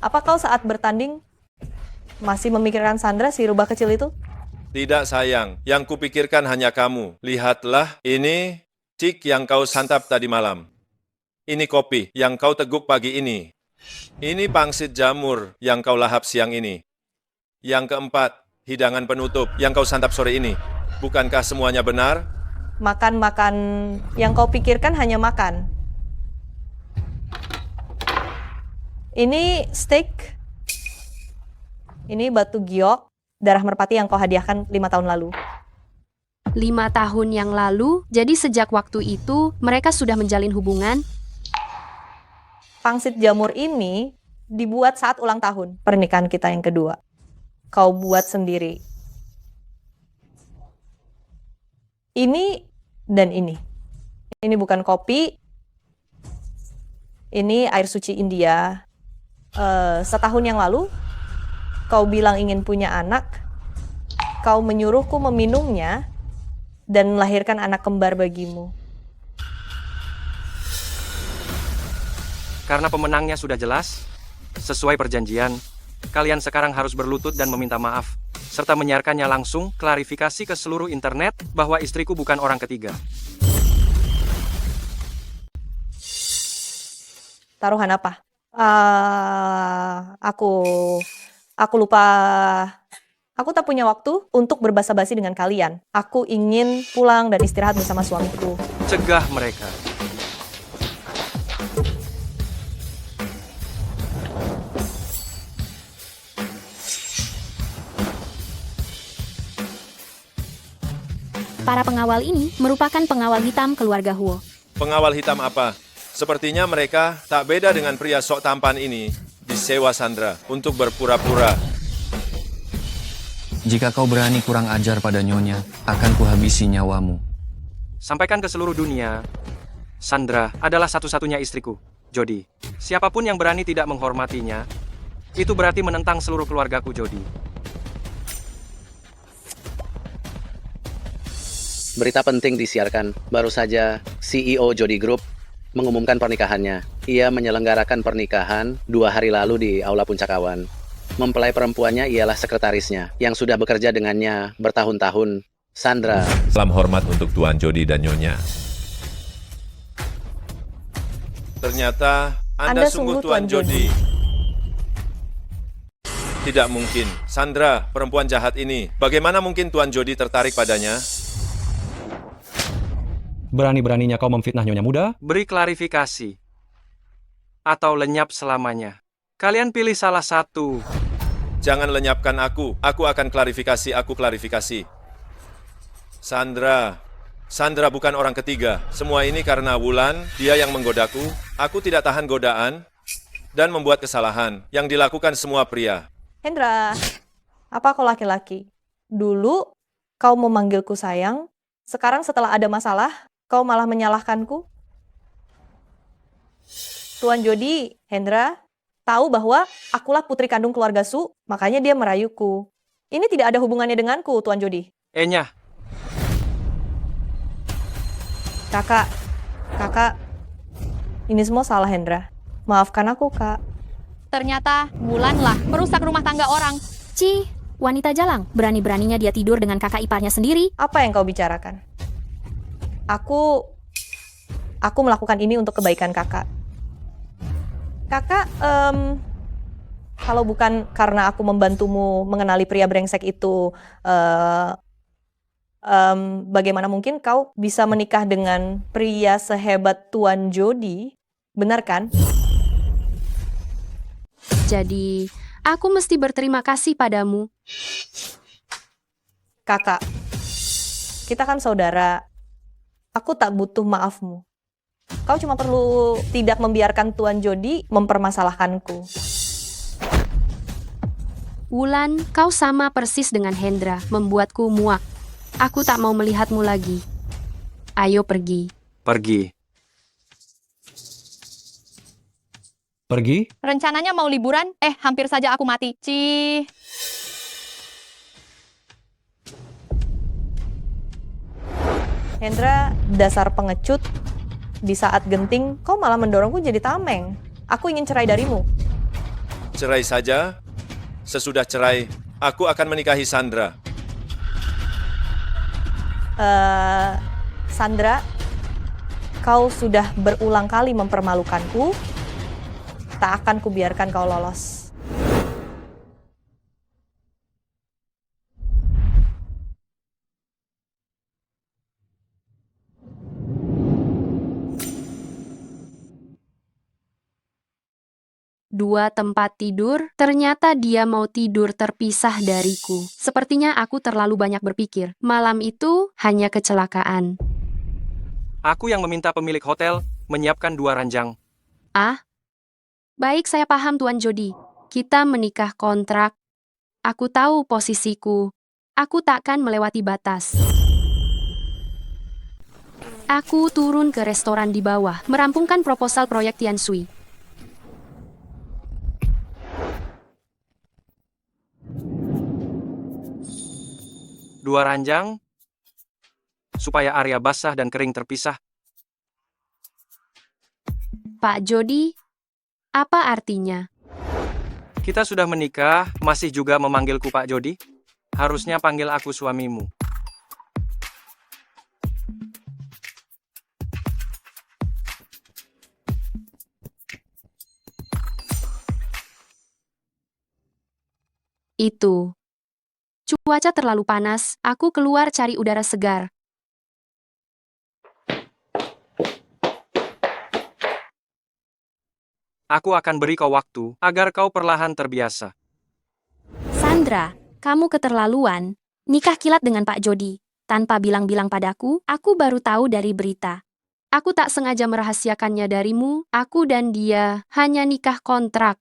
Apa kau saat bertanding masih memikirkan Sandra si rubah kecil itu? Tidak sayang, yang kupikirkan hanya kamu. Lihatlah, ini cik yang kau santap tadi malam. Ini kopi yang kau teguk pagi ini. Ini pangsit jamur yang kau lahap siang ini. Yang keempat, hidangan penutup yang kau santap sore ini. Bukankah semuanya benar? Makan-makan yang kau pikirkan hanya makan. Ini steak. Ini batu giok, darah merpati yang kau hadiahkan 5 tahun lalu. 5 tahun yang lalu, jadi sejak waktu itu mereka sudah menjalin hubungan. Pangsit jamur ini dibuat saat ulang tahun pernikahan kita yang kedua. Kau buat sendiri. Ini dan ini. Ini bukan kopi. Ini air suci India. Setahun yang lalu, kau bilang ingin punya anak. Kau menyuruhku meminumnya dan melahirkan anak kembar bagimu. Karena pemenangnya sudah jelas, sesuai perjanjian, kalian sekarang harus berlutut dan meminta maaf, serta menyiarkannya langsung klarifikasi ke seluruh internet bahwa istriku bukan orang ketiga. Taruhan apa? Aku lupa. Aku tak punya waktu untuk berbasa-basi dengan kalian. Aku ingin pulang dan istirahat bersama suamiku. Cegah mereka. Para pengawal ini merupakan pengawal hitam keluarga Huo. Pengawal hitam apa? Sepertinya mereka tak beda dengan pria sok tampan ini disewa Sandra untuk berpura-pura. Jika kau berani kurang ajar pada Nyonya, akan kuhabisi nyawamu. Sampaikan ke seluruh dunia, Sandra adalah satu-satunya istriku, Jody. Siapapun yang berani tidak menghormatinya, itu berarti menentang seluruh keluargaku, Jody. Berita penting disiarkan. Baru saja CEO Jody Group mengumumkan pernikahannya. Ia menyelenggarakan pernikahan 2 hari lalu di Aula Puncak Awan. Mempelai perempuannya ialah sekretarisnya yang sudah bekerja dengannya bertahun-tahun, Sandra. Salam hormat untuk Tuan Jody dan Nyonya. Ternyata Anda sungguh Tuan Jody. Tidak mungkin. Sandra, perempuan jahat ini. Bagaimana mungkin Tuan Jody tertarik padanya? Berani-beraninya kau memfitnah Nyonya muda? Beri klarifikasi. Atau lenyap selamanya. Kalian pilih salah satu. Jangan lenyapkan aku. Aku akan klarifikasi, Sandra bukan orang ketiga. Semua ini karena Wulan, dia yang menggodaku. Aku tidak tahan godaan dan membuat kesalahan yang dilakukan semua pria. Hendra, apa kau laki-laki? Dulu kau memanggilku sayang, sekarang setelah ada masalah, kau malah menyalahkanku? Tuan Jody, Hendra, tahu bahwa akulah putri kandung keluarga Su, makanya dia merayuku. Ini tidak ada hubungannya denganku, Tuan Jody. Enya, Kakak, ini semua salah Hendra. Maafkan aku, Kak. Ternyata Wulanlah perusak rumah tangga orang. Ci, wanita jalang. Berani-beraninya dia tidur dengan kakak iparnya sendiri. Apa yang kau bicarakan? Aku melakukan ini untuk kebaikan kakak. Kakak, kalau bukan karena aku membantumu mengenali pria brengsek itu, bagaimana mungkin kau bisa menikah dengan pria sehebat Tuan Jody? Benar kan? Jadi, aku mesti berterima kasih padamu. Kakak, kita kan saudara. Aku tak butuh maafmu. Kau cuma perlu tidak membiarkan Tuan Jody mempermasalahkanku. Wulan, kau sama persis dengan Hendra, membuatku muak. Aku tak mau melihatmu lagi. Ayo pergi. Pergi. Pergi? Rencananya mau liburan, hampir saja aku mati. Cih. Hendra, dasar pengecut. Di saat genting, kau malah mendorongku jadi tameng. Aku ingin cerai darimu. Cerai saja. Sesudah cerai, aku akan menikahi Sandra. Sandra, kau sudah berulang kali mempermalukanku. Tak akan kubiarkan kau lolos. Dua tempat tidur, ternyata dia mau tidur terpisah dariku. Sepertinya aku terlalu banyak berpikir. Malam itu hanya kecelakaan. Aku yang meminta pemilik hotel menyiapkan 2 ranjang. Ah? Baik, saya paham Tuan Jody. Kita menikah kontrak. Aku tahu posisiku. Aku takkan melewati batas. Aku turun ke restoran di bawah, merampungkan proposal proyek Tian Sui. Dua ranjang, supaya area basah dan kering terpisah. Pak Jody, apa artinya? Kita sudah menikah, masih juga memanggilku Pak Jody? Harusnya panggil aku suamimu. Itu. Cuaca terlalu panas, aku keluar cari udara segar. Aku akan beri kau waktu, agar kau perlahan terbiasa. Sandra, kamu keterlaluan. Nikah kilat dengan Pak Jody. Tanpa bilang-bilang padaku, aku baru tahu dari berita. Aku tak sengaja merahasiakannya darimu, aku dan dia hanya nikah kontrak.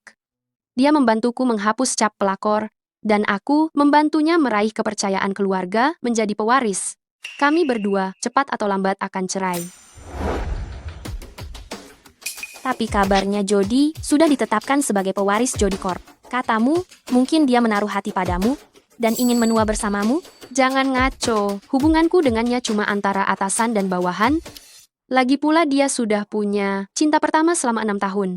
Dia membantuku menghapus cap pelakor, dan aku membantunya meraih kepercayaan keluarga menjadi pewaris. Kami berdua, cepat atau lambat akan cerai. Tapi kabarnya Jody sudah ditetapkan sebagai pewaris Jody Corp. Katamu, mungkin dia menaruh hati padamu dan ingin menua bersamamu? Jangan ngaco, hubunganku dengannya cuma antara atasan dan bawahan. Lagi pula dia sudah punya cinta pertama selama 6 tahun.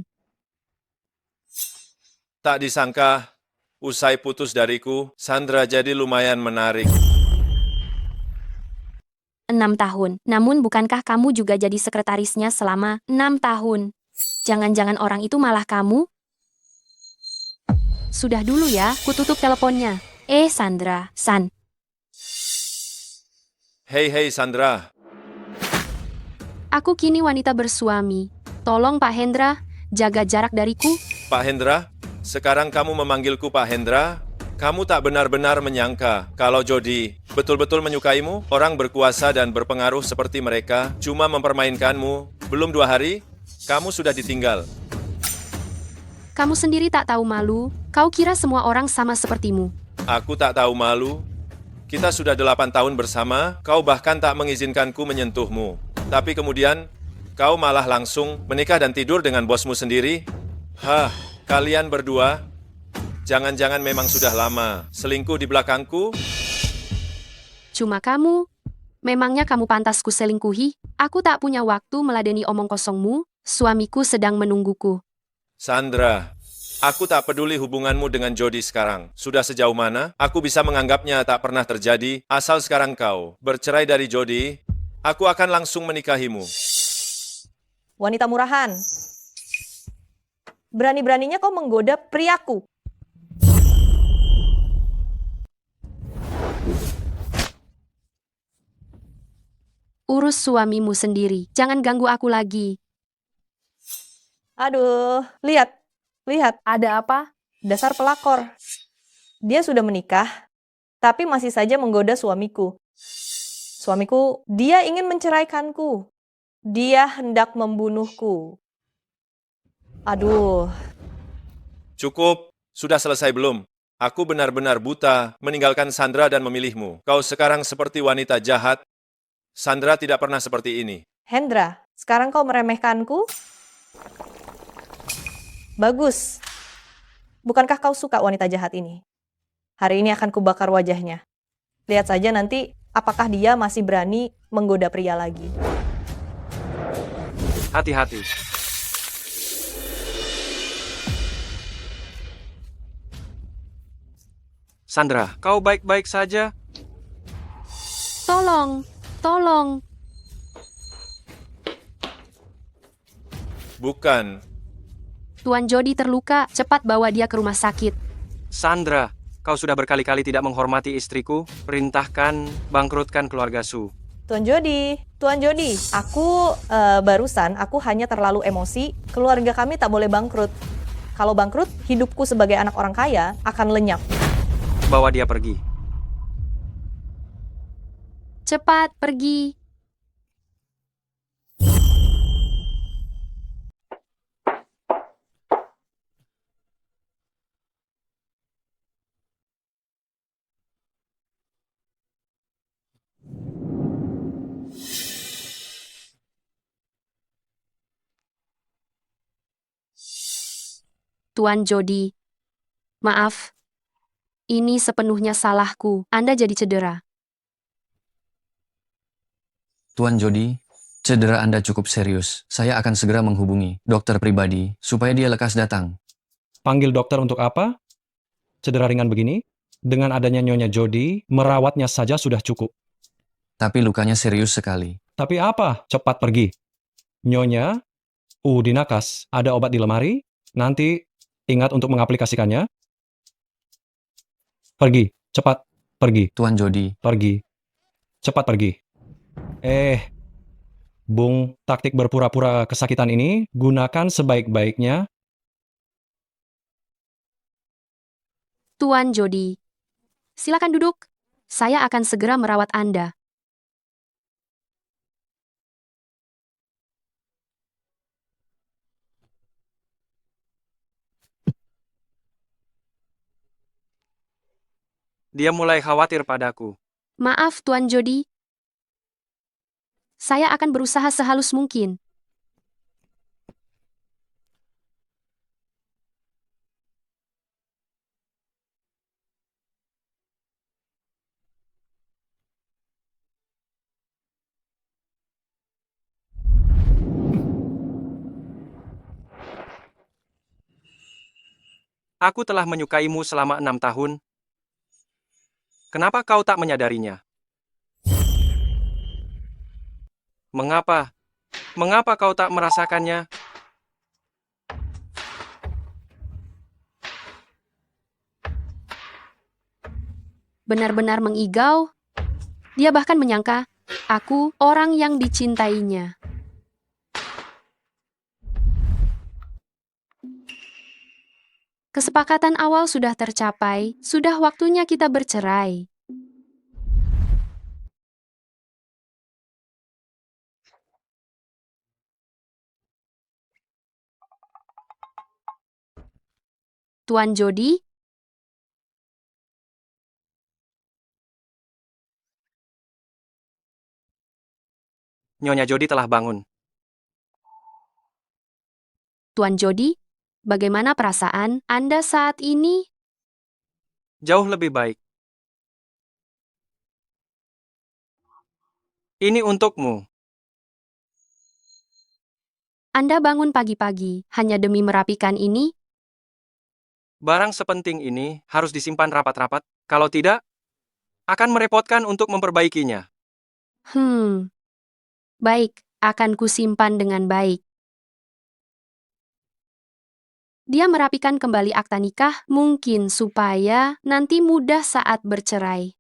Tak disangka, usai putus dariku, Sandra jadi lumayan menarik. 6 tahun. Namun bukankah kamu juga jadi sekretarisnya selama 6 tahun? Jangan-jangan orang itu malah kamu? Sudah dulu ya, kututup teleponnya. Sandra, San. Hei Sandra, Aku kini wanita bersuami. Tolong Pak Hendra, jaga jarak dariku. Pak Hendra, sekarang kamu memanggilku Pak Hendra? Kamu tak benar-benar menyangka kalau Jody betul-betul menyukaimu? Orang berkuasa dan berpengaruh seperti mereka cuma mempermainkanmu. Belum 2 hari, kamu sudah ditinggal. Kamu sendiri tak tahu malu, kau kira semua orang sama sepertimu. Aku tak tahu malu. Kita sudah 8 tahun bersama, kau bahkan tak mengizinkanku menyentuhmu. Tapi kemudian, kau malah langsung menikah dan tidur dengan bosmu sendiri? Kalian berdua, jangan-jangan memang sudah lama selingkuh di belakangku? Cuma kamu, memangnya kamu pantas ku selingkuhi? Aku tak punya waktu meladeni omong kosongmu, suamiku sedang menungguku. Sandra, aku tak peduli hubunganmu dengan Jody sekarang. Sudah sejauh mana, aku bisa menganggapnya tak pernah terjadi, asal sekarang kau bercerai dari Jody, aku akan langsung menikahimu. Wanita murahan. Berani-beraninya kau menggoda priaku. Urus suamimu sendiri, jangan ganggu aku lagi. Aduh, lihat. Ada apa? Dasar pelakor. Dia sudah menikah, tapi masih saja menggoda suamiku. Suamiku, dia ingin menceraikanku. Dia hendak membunuhku. Aduh. Cukup, sudah selesai belum? Aku benar-benar buta meninggalkan Sandra dan memilihmu. Kau sekarang seperti wanita jahat. Sandra tidak pernah seperti ini. Hendra, sekarang kau meremehkanku? Bagus. Bukankah kau suka wanita jahat ini? Hari ini akan kubakar wajahnya. Lihat saja nanti apakah dia masih berani menggoda pria lagi. Hati-hati. Sandra, kau baik-baik saja? Tolong, tolong. Bukan. Tuan Jody terluka, cepat bawa dia ke rumah sakit. Sandra, kau sudah berkali-kali tidak menghormati istriku. Perintahkan bangkrutkan keluarga Su. Tuan Jody, barusan aku hanya terlalu emosi. Keluarga kami tak boleh bangkrut. Kalau bangkrut, hidupku sebagai anak orang kaya akan lenyap. Bawa dia pergi. Cepat, pergi. Tuan Jody, maaf. Ini sepenuhnya salahku. Anda jadi cedera. Tuan Jody, cedera Anda cukup serius. Saya akan segera menghubungi dokter pribadi supaya dia lekas datang. Panggil dokter untuk apa? Cedera ringan begini? Dengan adanya Nyonya Jody, merawatnya saja sudah cukup. Tapi lukanya serius sekali. Tapi apa? Cepat pergi. Nyonya, Dinakas, ada obat di lemari? Nanti ingat untuk mengaplikasikannya. Pergi, cepat, pergi. Tuan Jody, Pergi. Cepat pergi. Bung, taktik berpura-pura kesakitan ini gunakan sebaik-baiknya. Tuan Jody, silakan duduk. Saya akan segera merawat Anda. Dia mulai khawatir padaku. Maaf, Tuan Jody. Saya akan berusaha sehalus mungkin. Aku telah menyukaimu selama 6 tahun. Kenapa kau tak menyadarinya? Mengapa? Mengapa kau tak merasakannya? Benar-benar mengigau. Dia bahkan menyangka aku orang yang dicintainya. Kesepakatan awal sudah tercapai, sudah waktunya kita bercerai. Tuan Jody, Nyonya Jody telah bangun. Tuan Jody, bagaimana perasaan Anda saat ini? Jauh lebih baik. Ini untukmu. Anda bangun pagi-pagi hanya demi merapikan ini? Barang sepenting ini harus disimpan rapat-rapat. Kalau tidak, akan merepotkan untuk memperbaikinya. Baik, akan kusimpan dengan baik. Dia merapikan kembali akta nikah, mungkin supaya nanti mudah saat bercerai.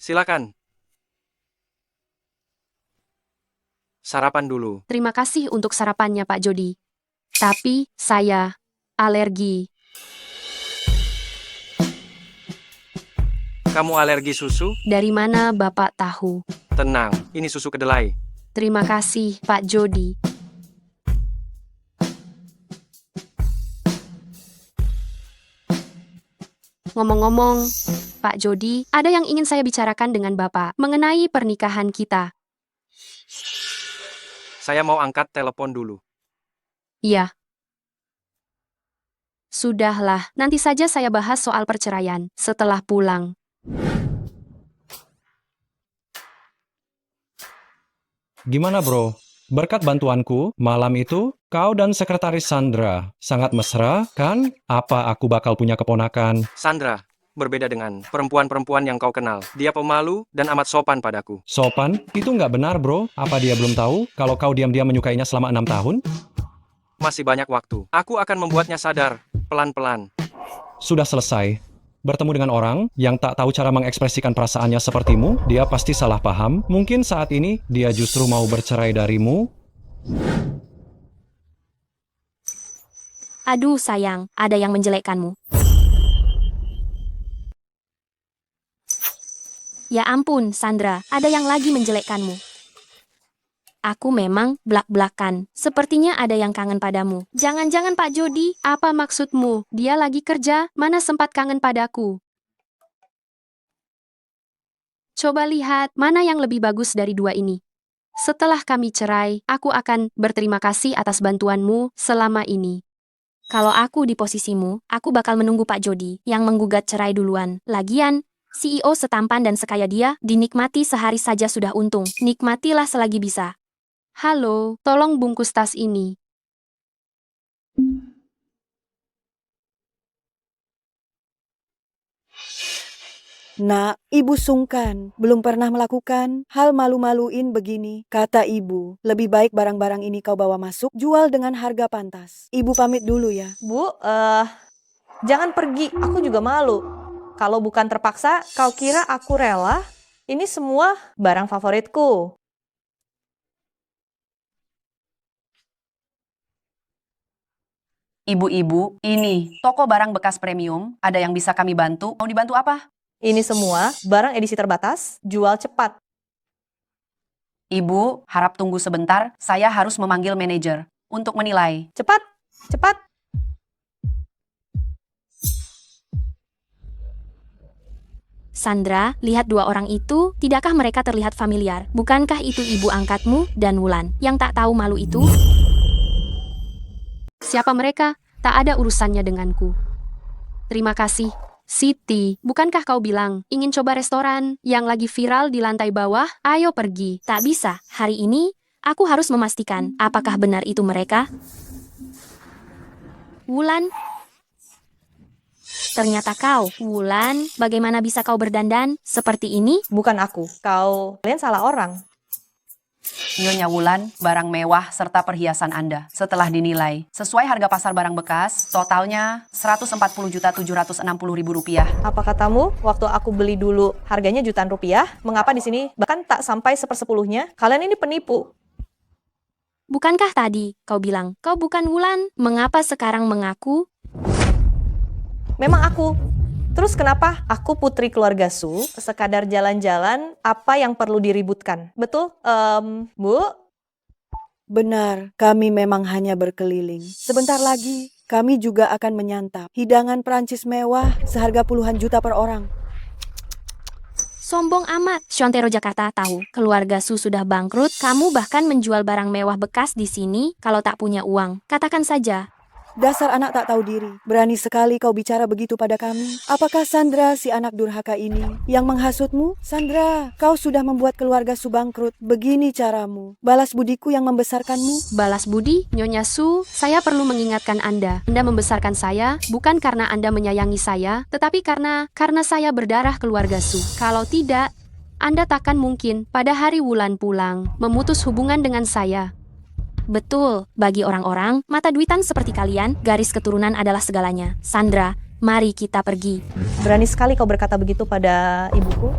Silakan. Sarapan dulu. Terima kasih untuk sarapannya, Pak Jody. Tapi, saya alergi. Kamu alergi susu? Dari mana Bapak tahu? Tenang, ini susu kedelai. Terima kasih, Pak Jody. Ngomong-ngomong, Pak Jody, ada yang ingin saya bicarakan dengan Bapak mengenai pernikahan kita. Saya mau angkat telepon dulu. Iya. Sudahlah, nanti saja saya bahas soal perceraian setelah pulang. Gimana bro? Berkat bantuanku, malam itu kau dan sekretaris Sandra sangat mesra, kan? Apa aku bakal punya keponakan? Sandra, berbeda dengan perempuan-perempuan yang kau kenal. Dia pemalu dan amat sopan padaku. Sopan? Itu nggak benar bro. Apa dia belum tahu kalau kau diam-diam menyukainya selama 6 tahun? Masih banyak waktu. Aku akan membuatnya sadar, pelan-pelan. Sudah selesai. Bertemu dengan orang yang tak tahu cara mengekspresikan perasaannya sepertimu, dia pasti salah paham. Mungkin saat ini dia justru mau bercerai darimu. Aduh sayang, ada yang menjelekkanmu. Ya ampun, Sandra, ada yang lagi menjelekkanmu. Aku memang blak-blakan. Sepertinya ada yang kangen padamu. Jangan-jangan Pak Jody, apa maksudmu? Dia lagi kerja, mana sempat kangen padaku? Coba lihat, mana yang lebih bagus dari dua ini. Setelah kami cerai, aku akan berterima kasih atas bantuanmu selama ini. Kalau aku di posisimu, aku bakal menunggu Pak Jody yang menggugat cerai duluan. Lagian, CEO setampan dan sekaya dia, dinikmati sehari saja sudah untung. Nikmatilah selagi bisa. Halo, tolong bungkus tas ini. Nak, ibu sungkan. Belum pernah melakukan hal malu-maluin begini. Kata ibu, lebih baik barang-barang ini kau bawa masuk, jual dengan harga pantas. Ibu pamit dulu ya. Bu, jangan pergi. Aku juga malu. Kalau bukan terpaksa, kau kira aku rela? Ini semua barang favoritku. Ibu-ibu, ini toko barang bekas premium. Ada yang bisa kami bantu? Mau dibantu apa? Ini semua barang edisi terbatas, jual cepat. Ibu, harap tunggu sebentar. Saya harus memanggil manajer untuk menilai. Cepat, cepat. Sandra, lihat dua orang itu, tidakkah mereka terlihat familiar? Bukankah itu ibu angkatmu dan Wulan yang tak tahu malu itu? Siapa mereka? Tak ada urusannya denganku. Terima kasih. Siti, bukankah kau bilang ingin coba restoran yang lagi viral di lantai bawah? Ayo pergi. Tak bisa. Hari ini, aku harus memastikan apakah benar itu mereka. Wulan, ternyata kau. Wulan, bagaimana bisa kau berdandan seperti ini? Bukan aku. Kalian salah orang. Nyonya Wulan, barang mewah serta perhiasan Anda setelah dinilai sesuai harga pasar barang bekas, totalnya Rp140.760.000. Apa katamu? Waktu aku beli dulu harganya jutaan rupiah, mengapa di sini bahkan tak sampai 1/10-nya? Kalian ini penipu. Bukankah tadi kau bilang kau bukan Wulan? Mengapa sekarang mengaku? Memang aku. Terus kenapa aku putri keluarga Su, sekadar jalan-jalan, apa yang perlu diributkan? Betul, Bu? Benar, kami memang hanya berkeliling. Sebentar lagi, kami juga akan menyantap hidangan Prancis mewah seharga puluhan juta per orang. Sombong amat. Shontero Jakarta tahu keluarga Su sudah bangkrut. Kamu bahkan menjual barang mewah bekas di sini kalau tak punya uang. Katakan saja. Dasar anak tak tahu diri. Berani sekali kau bicara begitu pada kami. Apakah Sandra si anak durhaka ini yang menghasutmu? Sandra, kau sudah membuat keluarga Su bangkrut. Begini caramu. Balas budiku yang membesarkanmu. Balas budi, Nyonya Su, saya perlu mengingatkan Anda. Anda membesarkan saya bukan karena Anda menyayangi saya, tetapi karena saya berdarah keluarga Su. Kalau tidak, Anda takkan mungkin pada hari Wulan pulang memutus hubungan dengan saya. Betul, bagi orang-orang, mata duitan seperti kalian, garis keturunan adalah segalanya. Sandra, mari kita pergi. Berani sekali kau berkata begitu pada ibuku.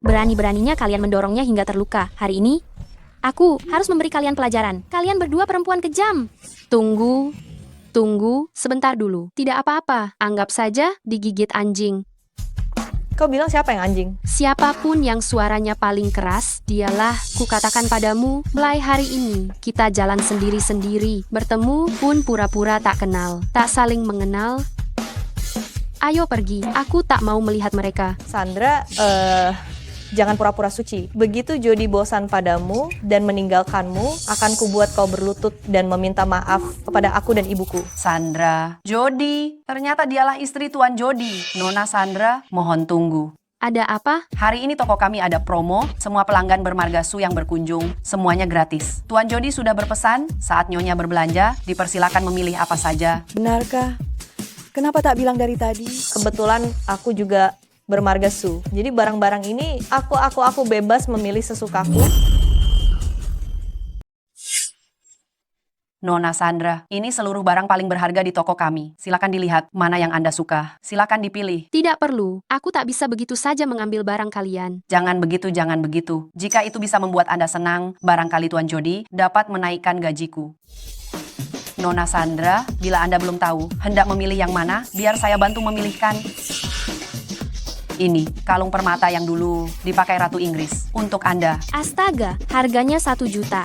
Berani-beraninya kalian mendorongnya hingga terluka. Hari ini, aku harus memberi kalian pelajaran. Kalian berdua perempuan kejam. Tunggu, sebentar dulu. Tidak apa-apa, anggap saja digigit anjing. Kau bilang siapa yang anjing? Siapapun yang suaranya paling keras, dialah kukatakan padamu, mulai hari ini, kita jalan sendiri-sendiri, bertemu pun pura-pura tak kenal, tak saling mengenal. Ayo pergi, aku tak mau melihat mereka. Sandra, jangan pura-pura suci. Begitu Jody bosan padamu dan meninggalkanmu, akan kubuat kau berlutut dan meminta maaf kepada aku dan ibuku. Sandra, Jody, ternyata dialah istri Tuan Jody. Nona Sandra, mohon tunggu. Ada apa? Hari ini toko kami ada promo, semua pelanggan bermargasu yang berkunjung, semuanya gratis. Tuan Jody sudah berpesan, saat Nyonya berbelanja, dipersilakan memilih apa saja. Benarkah? Kenapa tak bilang dari tadi? Kebetulan aku juga bermargasu. Jadi barang-barang ini aku bebas memilih sesukaku. Nona Sandra, ini seluruh barang paling berharga di toko kami. Silakan dilihat mana yang Anda suka. Silakan dipilih. Tidak perlu, aku tak bisa begitu saja mengambil barang kalian. Jangan begitu, jangan begitu. Jika itu bisa membuat Anda senang, barangkali Tuan Jody dapat menaikkan gajiku. Nona Sandra, bila Anda belum tahu, hendak memilih yang mana, biar saya bantu memilihkan. Ini, kalung permata yang dulu dipakai Ratu Inggris. Untuk Anda. Astaga, harganya 1 juta.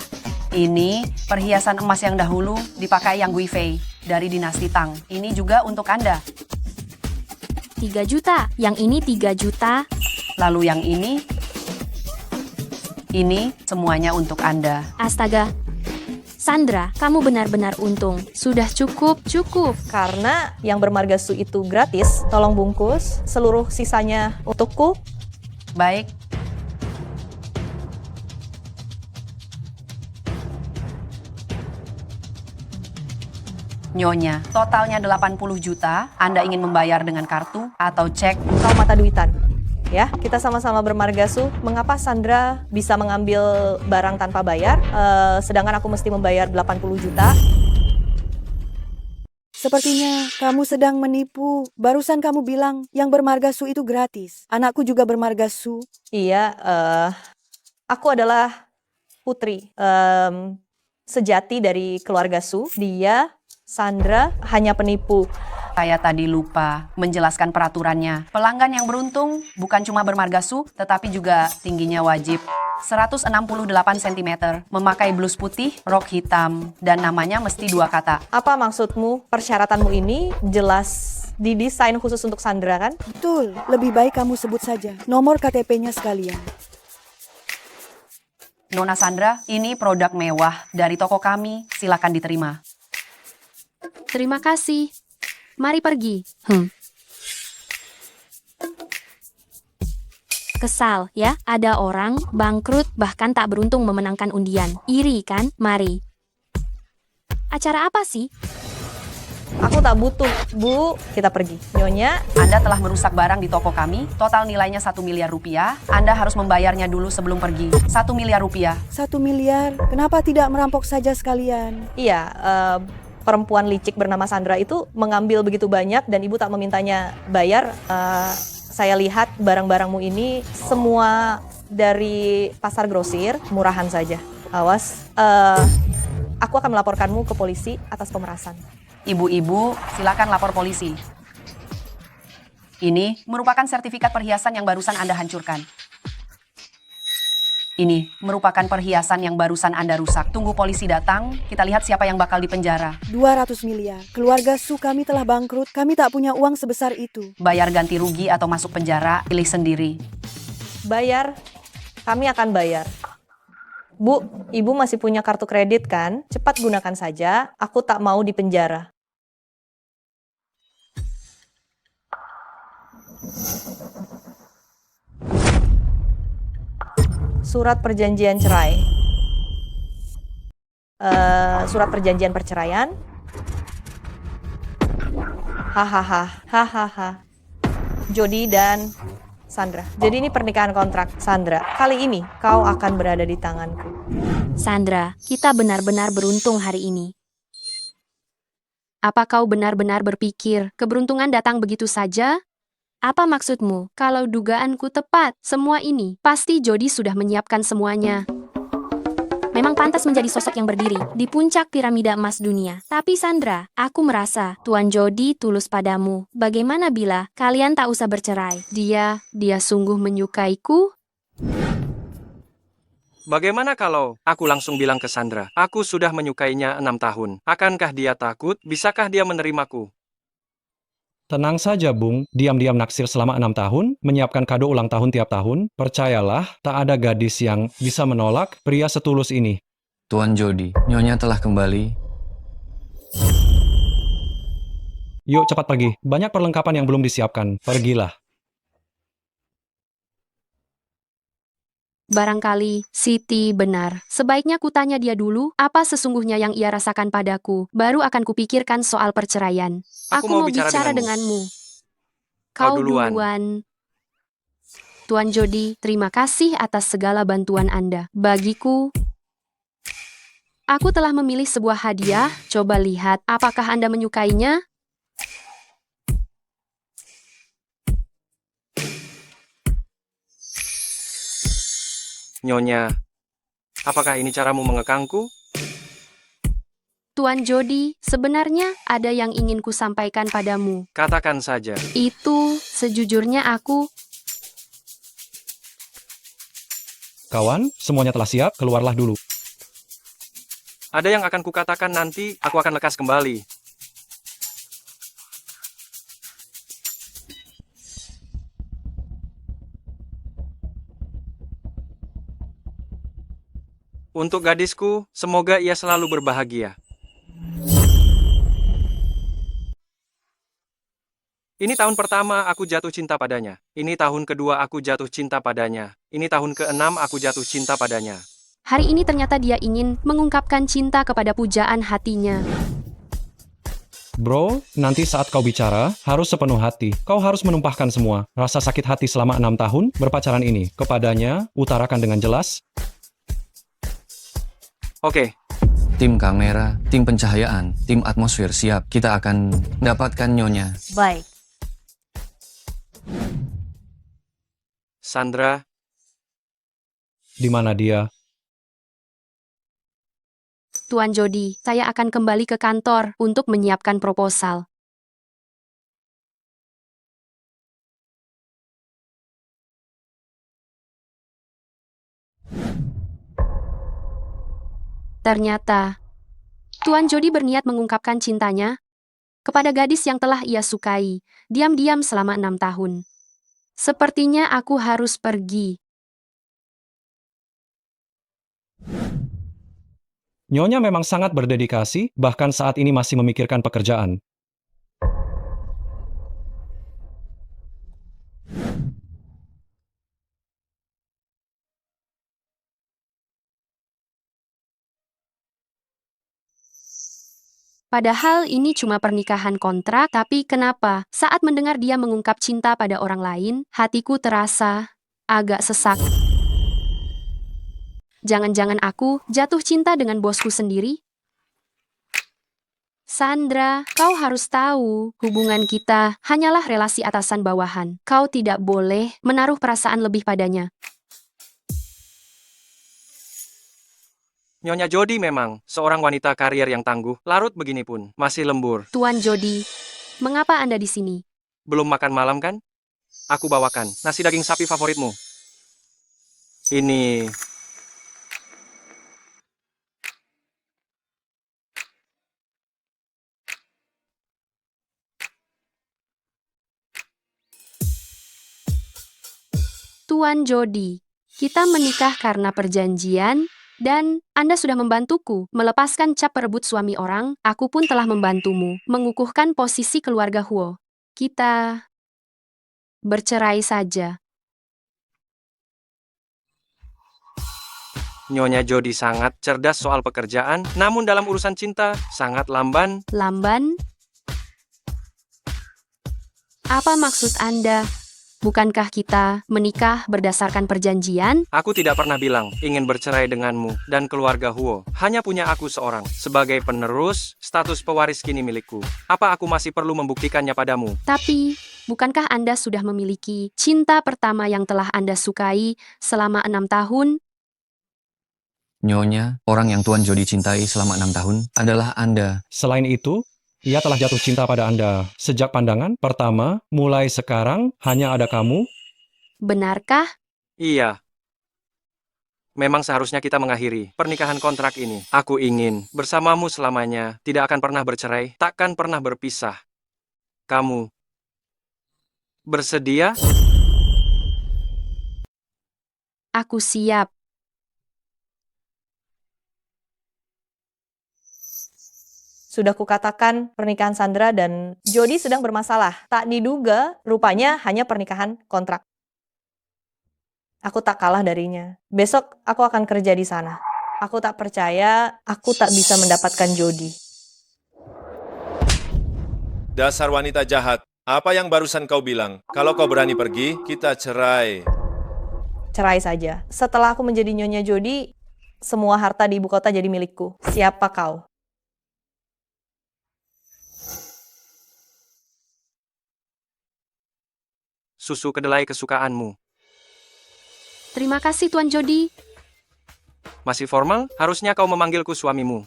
Ini, perhiasan emas yang dahulu dipakai Yang Guifei dari dinasti Tang. Ini juga untuk Anda. 3 juta. Yang ini 3 juta. Lalu yang ini semuanya untuk Anda. Astaga. Sandra, kamu benar-benar untung. Sudah cukup. Karena yang bermargasu itu gratis, tolong bungkus, seluruh sisanya untukku. Baik. Nyonya, totalnya 80 juta. Anda ingin membayar dengan kartu atau cek? Kau mata duitan. Ya, kita sama-sama bermargasu. Mengapa Sandra bisa mengambil barang tanpa bayar, sedangkan aku mesti membayar 80 juta? Sepertinya kamu sedang menipu. Barusan kamu bilang yang bermargasu itu gratis. Anakku juga bermargasu. Iya, aku adalah putri sejati dari keluarga Su. Dia, Sandra, hanya penipu. Saya tadi lupa menjelaskan peraturannya. Pelanggan yang beruntung bukan cuma bermargasu, tetapi juga tingginya wajib 168 cm, memakai blus putih, rok hitam, dan namanya mesti 2 kata. Apa maksudmu? Persyaratanmu ini jelas didesain khusus untuk Sandra, kan? Betul, lebih baik kamu sebut saja nomor KTP-nya sekalian. Nona Sandra, ini produk mewah dari toko kami. Silakan diterima. Terima kasih. Mari pergi. Kesal, ya? Ada orang bangkrut bahkan tak beruntung memenangkan undian. Iri kan? Mari. Acara apa sih? Aku tak butuh, Bu. Kita pergi. Nyonya, Anda telah merusak barang di toko kami. Total nilainya 1 miliar rupiah. Anda harus membayarnya dulu sebelum pergi. 1 miliar rupiah. 1 miliar? Kenapa tidak merampok saja sekalian? iya, perempuan licik bernama Sandra itu mengambil begitu banyak dan ibu tak memintanya bayar. Saya lihat barang-barangmu ini semua dari pasar grosir, murahan saja. Awas, aku akan melaporkanmu ke polisi atas pemerasan. Ibu-ibu, silakan lapor polisi. Ini merupakan sertifikat perhiasan yang barusan Anda hancurkan. Ini merupakan perhiasan yang barusan Anda rusak. Tunggu polisi datang, kita lihat siapa yang bakal dipenjara. 200 miliar. Keluarga Su kami telah bangkrut. Kami tak punya uang sebesar itu. Bayar ganti rugi atau masuk penjara, pilih sendiri. Bayar, kami akan bayar. Bu, ibu masih punya kartu kredit kan? Cepat gunakan saja, aku tak mau dipenjara. Surat perjanjian cerai. Surat perjanjian perceraian. Hahaha. Jody dan Sandra. Jadi ini pernikahan kontrak, Sandra. Kali ini kau akan berada di tanganku. Sandra, kita benar-benar beruntung hari ini. Apa kau benar-benar berpikir keberuntungan datang begitu saja? Apa maksudmu? Kalau dugaanku tepat, semua ini pasti Jody sudah menyiapkan semuanya. Memang pantas menjadi sosok yang berdiri di puncak piramida emas dunia. Tapi Sandra, aku merasa Tuan Jody tulus padamu. Bagaimana bila kalian tak usah bercerai? Dia sungguh menyukaiku? Bagaimana kalau aku langsung bilang ke Sandra, aku sudah menyukainya 6 tahun. Akankah dia takut? Bisakah dia menerimaku? Tenang saja, Bung. Diam-diam naksir selama 6 tahun, menyiapkan kado ulang tahun tiap tahun. Percayalah, tak ada gadis yang bisa menolak pria setulus ini. Tuan Jody, Nyonya telah kembali. Yuk cepat pergi. Banyak perlengkapan yang belum disiapkan. Pergilah. Barangkali Siti benar. Sebaiknya kutanya dia dulu, apa sesungguhnya yang ia rasakan padaku. Baru akan kupikirkan soal perceraian. Aku mau bicara denganmu. Kau Kau duluan. duluan. Tuan Jody, terima kasih atas segala bantuan Anda. Bagiku, aku telah memilih sebuah hadiah. Coba lihat, apakah Anda menyukainya? Nyonya, apakah ini caramu mengekangku? Tuan Jody, sebenarnya ada yang ingin ku sampaikan padamu. Katakan saja. Itu, sejujurnya aku... Kawan, semuanya telah siap, keluarlah dulu. Ada yang akan kukatakan nanti, aku akan lekas kembali. Untuk gadisku, semoga ia selalu berbahagia. Ini tahun pertama aku jatuh cinta padanya. Ini tahun kedua aku jatuh cinta padanya. Ini tahun ke-6 aku jatuh cinta padanya. Hari ini ternyata dia ingin mengungkapkan cinta kepada pujaan hatinya. Bro, nanti saat kau bicara, harus sepenuh hati. Kau harus menumpahkan semua. Rasa sakit hati selama 6 tahun berpacaran ini. Kepadanya, utarakan dengan jelas. Oke. Tim kamera, tim pencahayaan, tim atmosfer siap. Kita akan dapatkan Nyonya. Baik. Sandra, Di mana dia? Tuan Jody, saya akan kembali ke kantor untuk menyiapkan proposal. Ternyata, Tuan Jody berniat mengungkapkan cintanya kepada gadis yang telah ia sukai, diam-diam selama 6 tahun. Sepertinya aku harus pergi. Nyonya memang sangat berdedikasi, bahkan saat ini masih memikirkan pekerjaan. Padahal ini cuma pernikahan kontrak, tapi kenapa saat mendengar dia mengungkap cinta pada orang lain, hatiku terasa agak sesak. Jangan-jangan aku jatuh cinta dengan bosku sendiri? Sandra, kau harus tahu, hubungan kita hanyalah relasi atasan bawahan. Kau tidak boleh menaruh perasaan lebih padanya. Nyonya Jody memang seorang wanita karier yang tangguh. Larut begini pun masih lembur. Tuan Jody, mengapa Anda di sini? Belum makan malam kan? Aku bawakan nasi daging sapi favoritmu. Ini... Tuan Jody, kita menikah karena perjanjian, dan Anda sudah membantuku melepaskan cap perebut suami orang. Aku pun telah membantumu mengukuhkan posisi keluarga Huo. Kita bercerai saja. Nyonya Jody sangat cerdas soal pekerjaan, namun dalam urusan cinta sangat lamban. Lamban? Apa maksud Anda? Bukankah kita menikah berdasarkan perjanjian? Aku tidak pernah bilang ingin bercerai denganmu dan keluarga Huo. Hanya punya aku seorang. Sebagai penerus, status pewaris kini milikku. Apa aku masih perlu membuktikannya padamu? Tapi, bukankah Anda sudah memiliki cinta pertama yang telah Anda sukai selama 6 tahun? Nyonya, orang yang Tuan Jody cintai selama 6 tahun adalah Anda. Selain itu, ia telah jatuh cinta pada Anda sejak pandangan pertama. Mulai sekarang, hanya ada kamu. Benarkah? Iya. Memang seharusnya kita mengakhiri pernikahan kontrak ini. Aku ingin bersamamu selamanya, tidak akan pernah bercerai, takkan pernah berpisah. Kamu bersedia? Aku siap. Sudah kukatakan pernikahan Sandra dan Jody sedang bermasalah. Tak diduga, rupanya hanya pernikahan kontrak. Aku tak kalah darinya. Besok aku akan kerja di sana. Aku tak percaya aku tak bisa mendapatkan Jody. Dasar wanita jahat. Apa yang barusan kau bilang? Kalau kau berani pergi, kita cerai. Cerai saja. Setelah aku menjadi Nyonya Jody, semua harta di ibu kota jadi milikku. Siapa kau? Susu kedelai kesukaanmu. Terima kasih Tuan Jody. Masih formal? Harusnya kau memanggilku suamimu.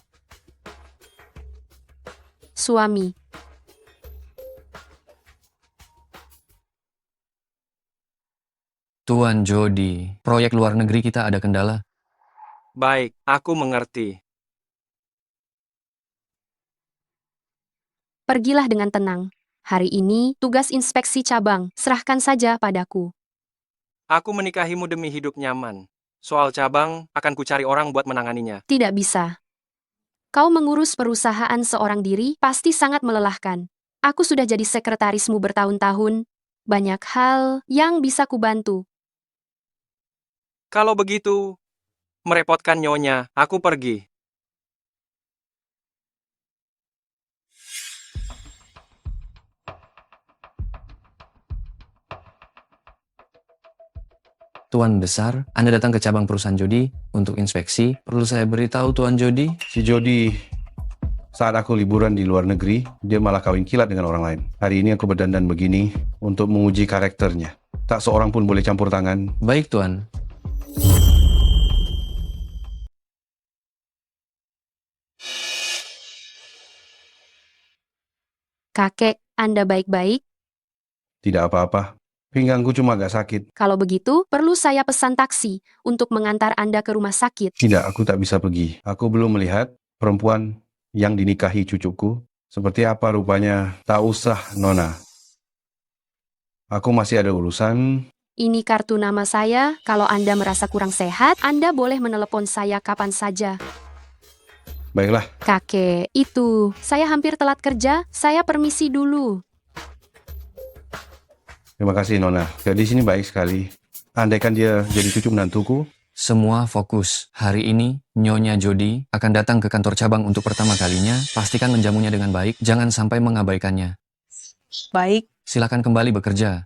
Suami. Tuan Jody, proyek luar negeri kita ada kendala. Baik, aku mengerti. Pergilah dengan tenang. Hari ini, tugas inspeksi cabang. Serahkan saja padaku. Aku menikahimu demi hidup nyaman. Soal cabang, akan kucari orang buat menanganinya. Tidak bisa. Kau mengurus perusahaan seorang diri pasti sangat melelahkan. Aku sudah jadi sekretarismu bertahun-tahun. Banyak hal yang bisa kubantu. Kalau begitu, merepotkan Nyonya, aku pergi. Tuan Besar, Anda datang ke cabang perusahaan Jody untuk inspeksi. Perlu saya beritahu Tuan Jody? Si Jody, saat aku liburan di luar negeri, dia malah kawin kilat dengan orang lain. Hari ini aku berdandan begini untuk menguji karakternya. Tak seorang pun boleh campur tangan. Baik, Tuan. Kakek, Anda baik-baik? Tidak apa-apa. Pinggangku cuma agak sakit. Kalau begitu, perlu saya pesan taksi untuk mengantar Anda ke rumah sakit. Tidak, aku tak bisa pergi. Aku belum melihat perempuan yang dinikahi cucuku. Seperti apa rupanya, tak usah, Nona. Aku masih ada urusan. Ini kartu nama saya. Kalau Anda merasa kurang sehat, Anda boleh menelepon saya kapan saja. Baiklah. Kakek, itu. Saya hampir telat kerja. Saya permisi dulu. Terima kasih, Nona. Gadis ini baik sekali. Andaikan dia jadi cucu menantuku. Semua fokus. Hari ini, Nyonya Jody akan datang ke kantor cabang untuk pertama kalinya. Pastikan menjamunya dengan baik. Jangan sampai mengabaikannya. Baik. Silakan kembali bekerja.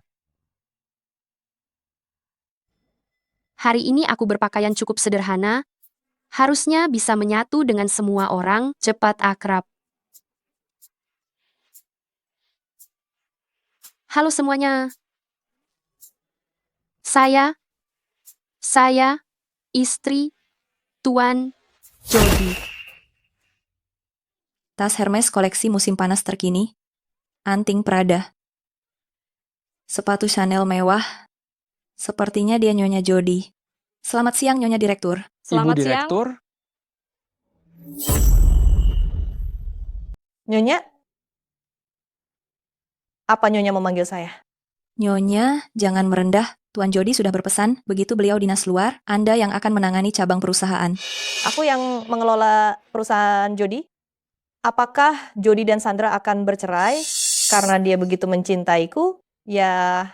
Hari ini aku berpakaian cukup sederhana. Harusnya bisa menyatu dengan semua orang, cepat akrab. Halo semuanya. Saya, istri, Tuan Jody. Tas Hermes koleksi musim panas terkini, anting Prada, sepatu Chanel mewah, sepertinya dia Nyonya Jody. Selamat siang Nyonya Direktur. Selamat Ibu siang. Direktur? Nyonya? Apa Nyonya memanggil saya? Nyonya, jangan merendah. Tuan Jody sudah berpesan, begitu beliau dinas luar, Anda yang akan menangani cabang perusahaan. Aku yang mengelola perusahaan Jody. Apakah Jody dan Sandra akan bercerai karena dia begitu mencintaiku? Ya,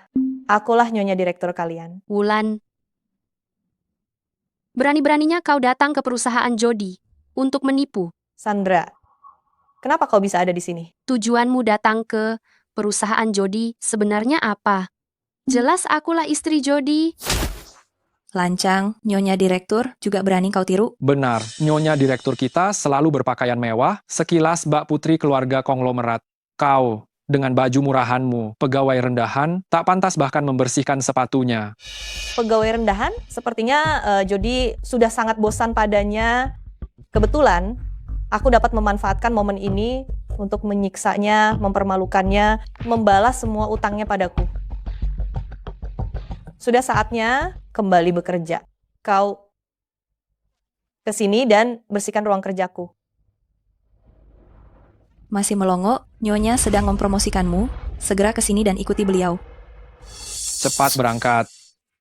akulah Nyonya Direktur kalian. Wulan. Berani-beraninya kau datang ke perusahaan Jody untuk menipu. Sandra, kenapa kau bisa ada di sini? Tujuanmu datang ke perusahaan Jody sebenarnya apa? Jelas akulah istri Jody. Lancang, Nyonya Direktur, juga berani kau tiru? Benar, Nyonya Direktur kita selalu berpakaian mewah, sekilas Mbak Putri keluarga konglomerat. Kau, dengan baju murahanmu, pegawai rendahan, tak pantas bahkan membersihkan sepatunya. Pegawai rendahan, sepertinya Jody sudah sangat bosan padanya. Kebetulan, aku dapat memanfaatkan momen ini untuk menyiksanya, mempermalukannya, membalas semua utangnya padaku. Sudah saatnya kembali bekerja. Kau ke sini dan bersihkan ruang kerjaku. Masih melongo, Nyonya sedang mempromosikanmu. Segera ke sini dan ikuti beliau. Cepat berangkat.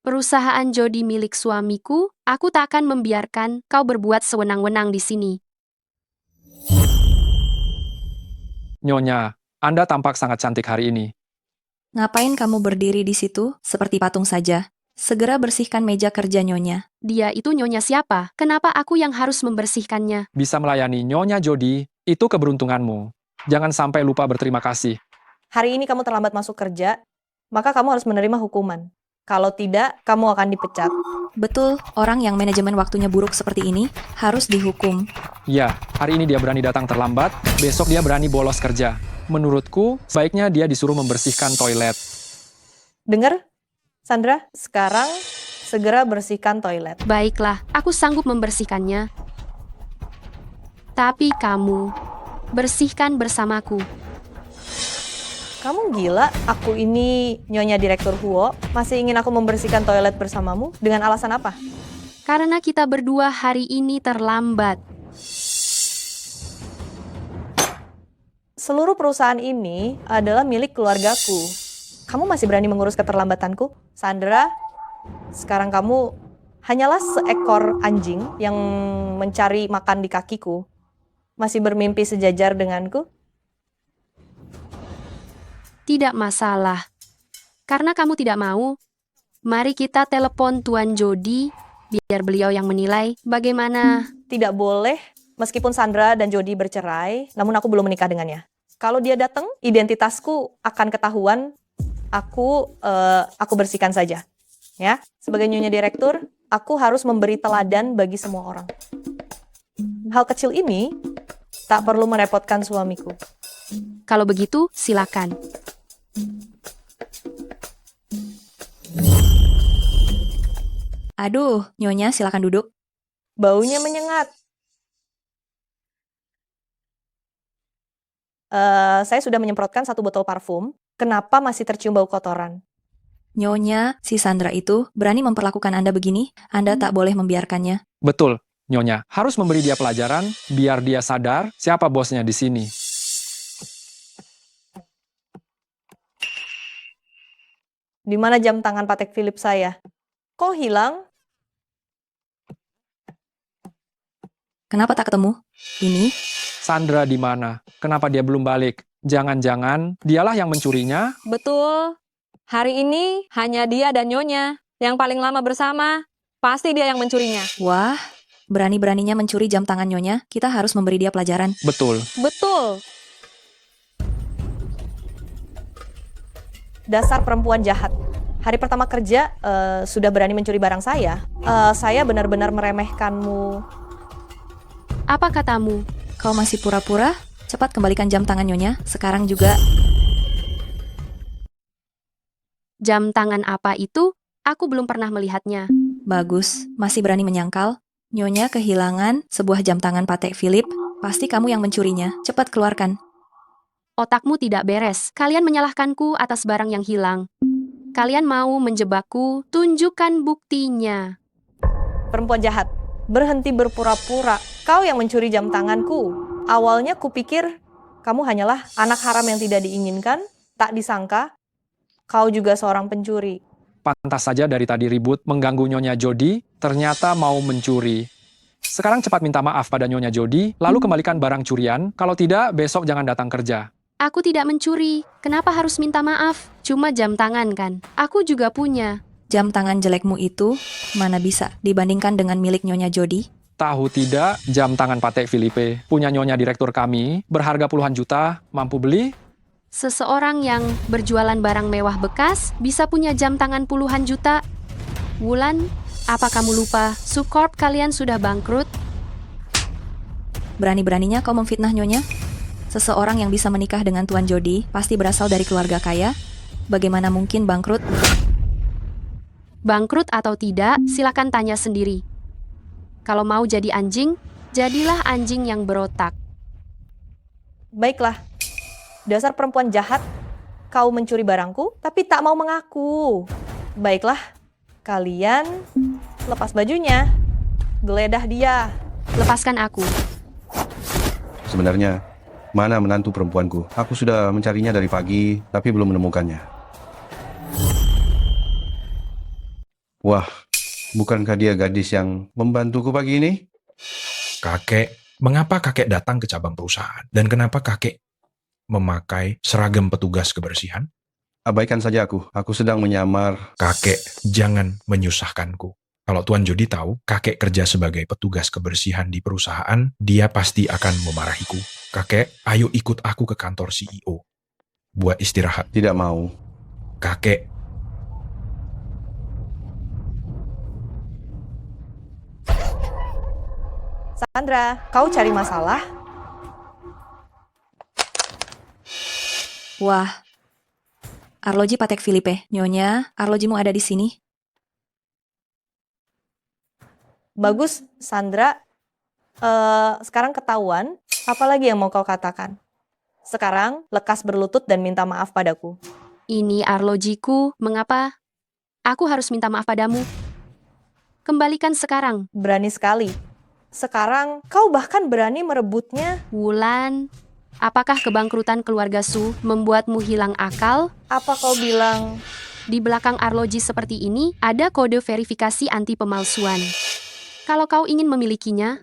Perusahaan Jody milik suamiku, aku tak akan membiarkan kau berbuat sewenang-wenang di sini. Nyonya, Anda tampak sangat cantik hari ini. Ngapain kamu berdiri di situ, seperti patung saja? Segera bersihkan meja kerja Nyonya. Dia itu nyonya siapa? Kenapa aku yang harus membersihkannya? Bisa melayani Nyonya Jody, itu keberuntunganmu. Jangan sampai lupa berterima kasih. Hari ini kamu terlambat masuk kerja, maka kamu harus menerima hukuman. Kalau tidak, kamu akan dipecat. Betul, orang yang manajemen waktunya buruk seperti ini harus dihukum. Ya, hari ini dia berani datang terlambat, besok dia berani bolos kerja. Menurutku, sebaiknya dia disuruh membersihkan toilet. Dengar, Sandra, sekarang segera bersihkan toilet. Baiklah, aku sanggup membersihkannya. Tapi kamu, bersihkan bersamaku. Kamu gila, aku ini Nyonya Direktur Huo, masih ingin aku membersihkan toilet bersamamu? Dengan alasan apa? Karena kita berdua hari ini terlambat. Seluruh perusahaan ini adalah milik keluargaku. Kamu masih berani mengurus keterlambatanku? Sandra, sekarang kamu hanyalah seekor anjing yang mencari makan di kakiku. Masih bermimpi sejajar denganku? Tidak masalah. Karena kamu tidak mau, mari kita telepon Tuan Jody, biar beliau yang menilai bagaimana. Tidak boleh, meskipun Sandra dan Jody bercerai, namun aku belum menikah dengannya. Kalau dia datang, identitasku akan ketahuan. Aku bersihkan saja. Ya, sebagai Nyonya Direktur, aku harus memberi teladan bagi semua orang. Hal kecil ini tak perlu merepotkan suamiku. Kalau begitu, silakan. Aduh, Nyonya silakan duduk. Baunya menyengat. Saya sudah menyemprotkan 1 botol parfum. Kenapa masih tercium bau kotoran? Nyonya, si Sandra itu berani memperlakukan Anda begini. Anda tak boleh membiarkannya. Betul, Nyonya. Harus memberi dia pelajaran, biar dia sadar siapa bosnya di sini. Di mana jam tangan Patek Philippe saya? Kok hilang? Kenapa tak ketemu? Ini? Sandra di mana? Kenapa dia belum balik? Jangan-jangan dialah yang mencurinya? Betul. Hari ini hanya dia dan Nyonya yang paling lama bersama. Pasti dia yang mencurinya. Wah, berani-beraninya mencuri jam tangan Nyonya. Kita harus memberi dia pelajaran. Betul. Betul. Dasar perempuan jahat. Hari pertama kerja sudah berani mencuri barang saya. Saya benar-benar meremehkanmu. Apa katamu? Kau masih pura-pura? Cepat kembalikan jam tangan Nyonya. Sekarang juga. Jam tangan apa itu? Aku belum pernah melihatnya. Bagus, masih berani menyangkal. Nyonya kehilangan sebuah jam tangan Patek Philippe. Pasti kamu yang mencurinya. Cepat keluarkan. Otakmu tidak beres. Kalian menyalahkanku atas barang yang hilang. Kalian mau menjebakku? Tunjukkan buktinya. Perempuan jahat, berhenti berpura-pura. Kau yang mencuri jam tanganku. Awalnya kupikir kamu hanyalah anak haram yang tidak diinginkan. Tak disangka, kau juga seorang pencuri. Pantas saja dari tadi ribut mengganggu Nyonya Jody, ternyata mau mencuri. Sekarang cepat minta maaf pada Nyonya Jody, lalu kembalikan barang curian. Kalau tidak, besok jangan datang kerja. Aku tidak mencuri. Kenapa harus minta maaf? Cuma jam tangan kan? Aku juga punya. Jam tangan jelekmu itu mana bisa dibandingkan dengan milik Nyonya Jody? Tahu tidak, jam tangan Patek Philippe punya Nyonya Direktur kami, berharga puluhan juta, mampu beli? Seseorang yang berjualan barang mewah bekas bisa punya jam tangan puluhan juta. Wulan, apa kamu lupa, Sukorp kalian sudah bangkrut? Berani-beraninya kau memfitnah Nyonya? Seseorang yang bisa menikah dengan Tuan Jody pasti berasal dari keluarga kaya. Bagaimana mungkin bangkrut? Bangkrut atau tidak, silakan tanya sendiri. Kalau mau jadi anjing, jadilah anjing yang berotak. Baiklah, dasar perempuan jahat, kau mencuri barangku tapi tak mau mengaku. Baiklah, kalian lepas bajunya, geledah dia. Lepaskan aku. Sebenarnya, mana menantu perempuanku? Aku sudah mencarinya dari pagi, tapi belum menemukannya. Wah, bukankah dia gadis yang membantuku pagi ini? Kakek, mengapa kakek datang ke cabang perusahaan? Dan kenapa kakek memakai seragam petugas kebersihan? Abaikan saja aku sedang menyamar. Kakek, jangan menyusahkanku. Kalau Tuan Jody tahu, kakek kerja sebagai petugas kebersihan di perusahaan, dia pasti akan memarahiku. Kakek, ayo ikut aku ke kantor CEO. Buat istirahat. Tidak mau. Kakek. Sandra, kau cari masalah? Wah. Arloji Patek Philippe. Nyonya, arlojimu ada di sini. Bagus, Sandra. Sekarang ketahuan, apalagi yang mau kau katakan? Sekarang, lekas berlutut dan minta maaf padaku. Ini arlojiku, mengapa? Aku harus minta maaf padamu. Kembalikan sekarang. Berani sekali. Sekarang, kau bahkan berani merebutnya. Wulan, apakah kebangkrutan keluarga Su membuatmu hilang akal? Apa kau bilang? Di belakang arloji seperti ini, ada kode verifikasi anti pemalsuan. Kalau kau ingin memilikinya,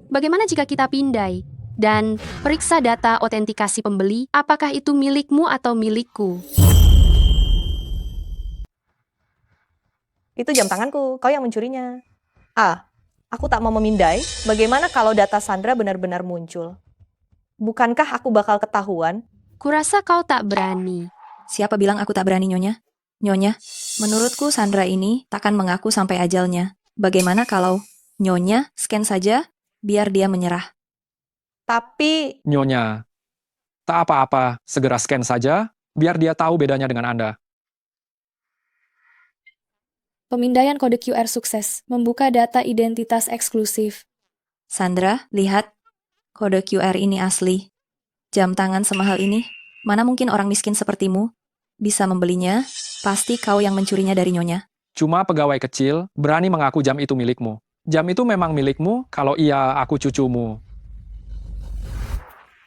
bagaimana jika kita pindai? Dan periksa data otentikasi pembeli, apakah itu milikmu atau milikku? Itu jam tanganku, kau yang mencurinya. Aku tak mau memindai. Bagaimana kalau data Sandra benar-benar muncul? Bukankah aku bakal ketahuan? Kurasa kau tak berani. Siapa bilang aku tak berani, Nyonya? Nyonya, menurutku Sandra ini takkan mengaku sampai ajalnya. Bagaimana kalau Nyonya scan saja, biar dia menyerah? Tapi... Nyonya, tak apa-apa, segera scan saja, biar dia tahu bedanya dengan Anda. Pemindaian kode QR sukses, membuka data identitas eksklusif. Sandra, lihat. Kode QR ini asli. Jam tangan semahal ini, mana mungkin orang miskin sepertimu bisa membelinya? Pasti kau yang mencurinya dari Nyonya. Cuma pegawai kecil berani mengaku jam itu milikmu. Jam itu memang milikmu, kalau iya aku cucumu.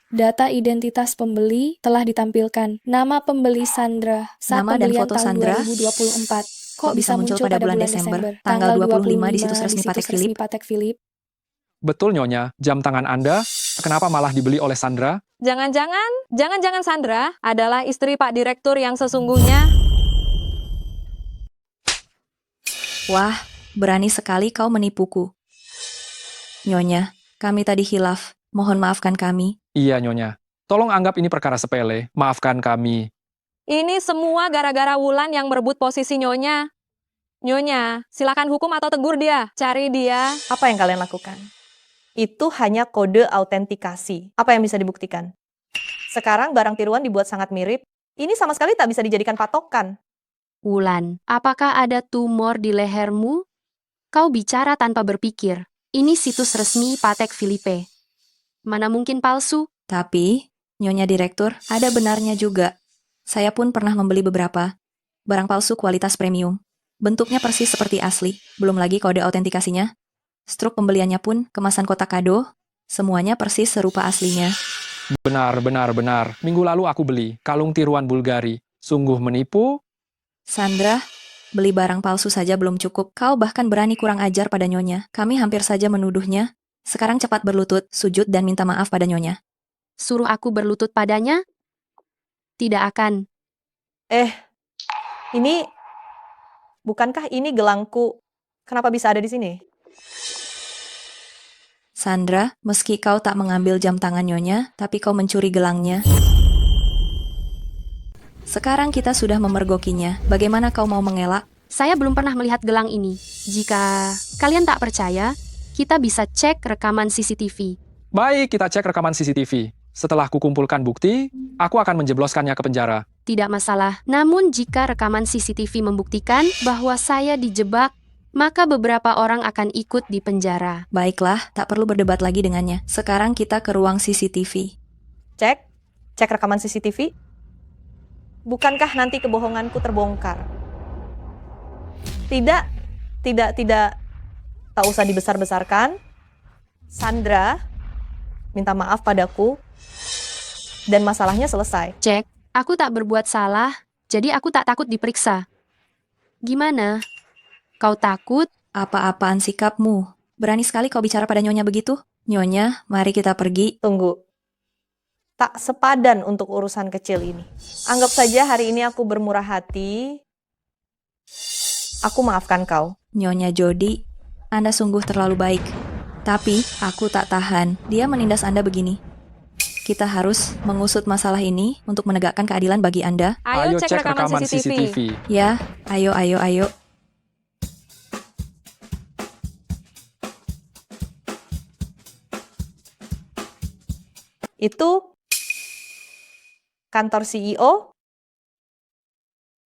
Data identitas pembeli telah ditampilkan. Nama pembeli Sandra. Saat Nama dan pembelian foto tahun Sandra 2024. kok bisa muncul pada bulan Desember, tanggal 25 di situs resmi Patek Philippe? Betul Nyonya, jam tangan Anda, kenapa malah dibeli oleh Sandra? Jangan-jangan Sandra adalah istri Pak Direktur yang sesungguhnya. Wah, berani sekali kau menipuku. Nyonya, kami tadi hilaf. Mohon maafkan kami. Iya Nyonya, tolong anggap ini perkara sepele, maafkan kami. Ini semua gara-gara Wulan yang merebut posisi Nyonya. Nyonya, silakan hukum atau tegur dia. Cari dia. Apa yang kalian lakukan? Itu hanya kode autentikasi. Apa yang bisa dibuktikan? Sekarang barang tiruan dibuat sangat mirip. Ini sama sekali tak bisa dijadikan patokan. Wulan, apakah ada tumor di lehermu? Kau bicara tanpa berpikir. Ini situs resmi Patek Philippe. Mana mungkin palsu? Tapi, Nyonya Direktur, ada benarnya juga. Saya pun pernah membeli beberapa barang palsu kualitas premium. Bentuknya persis seperti asli, belum lagi kode autentikasinya. Struk pembeliannya pun kemasan kotak kado, semuanya persis serupa aslinya. Benar. Minggu lalu aku beli kalung tiruan Bulgari. Sungguh menipu. Sandra, beli barang palsu saja belum cukup. Kau bahkan berani kurang ajar pada Nyonya. Kami hampir saja menuduhnya. Sekarang cepat berlutut, sujud dan minta maaf pada Nyonya. Suruh aku berlutut padanya? Tidak akan. Ini... Bukankah ini gelangku? Kenapa bisa ada di sini? Sandra, meski kau tak mengambil jam tangan Nyonya, tapi kau mencuri gelangnya. Sekarang kita sudah memergokinya. Bagaimana kau mau mengelak? Saya belum pernah melihat gelang ini. Jika kalian tak percaya, kita bisa cek rekaman CCTV. Baik, kita cek rekaman CCTV. Setelah kukumpulkan bukti, aku akan menjebloskannya ke penjara. Tidak masalah. Namun jika rekaman CCTV membuktikan bahwa saya dijebak, maka beberapa orang akan ikut di penjara. Baiklah, tak perlu berdebat lagi dengannya. Sekarang kita ke ruang CCTV. Cek rekaman CCTV. Bukankah nanti kebohonganku terbongkar? Tidak. Tak usah dibesar-besarkan. Sandra minta maaf padaku dan masalahnya selesai. Cek, aku tak berbuat salah, jadi aku tak takut diperiksa. Gimana? Kau takut? Apa-apaan sikapmu? Berani sekali kau bicara pada Nyonya begitu? Nyonya, mari kita pergi. Tunggu. Tak sepadan untuk urusan kecil ini. Anggap saja hari ini aku bermurah hati. Aku maafkan kau. Nyonya Jody, Anda sungguh terlalu baik. Tapi, aku tak tahan. Dia menindas Anda begini. Kita harus mengusut masalah ini untuk menegakkan keadilan bagi Anda. Ayo cek rekaman CCTV. Ya, ayo. Itu kantor CEO.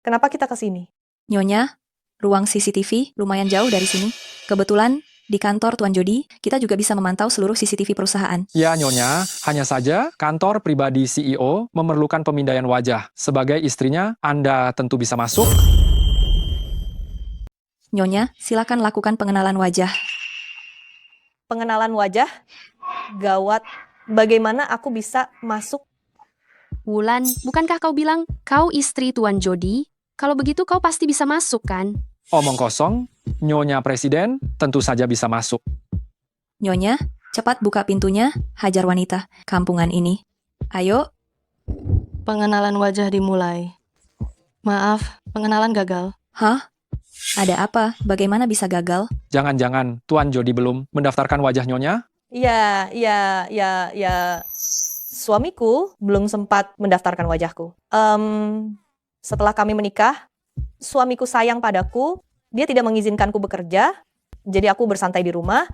Kenapa kita ke sini? Nyonya, ruang CCTV lumayan jauh dari sini. Kebetulan, di kantor Tuan Jody, kita juga bisa memantau seluruh CCTV perusahaan. Ya, Nyonya, hanya saja kantor pribadi CEO memerlukan pemindaian wajah. Sebagai istrinya, Anda tentu bisa masuk. Nyonya, silakan lakukan pengenalan wajah. Pengenalan wajah? Gawat. Bagaimana aku bisa masuk? Wulan, bukankah kau bilang kau istri Tuan Jody? Kalau begitu kau pasti bisa masuk, kan? Omong kosong, Nyonya Presiden tentu saja bisa masuk. Nyonya, cepat buka pintunya, hajar wanita kampungan ini. Ayo. Pengenalan wajah dimulai. Maaf, pengenalan gagal. Hah? Ada apa? Bagaimana bisa gagal? Jangan-jangan Tuan Jody belum mendaftarkan wajah Nyonya? Ya. Suamiku belum sempat mendaftarkan wajahku. Setelah kami menikah, suamiku sayang padaku. Dia tidak mengizinkanku bekerja, jadi aku bersantai di rumah.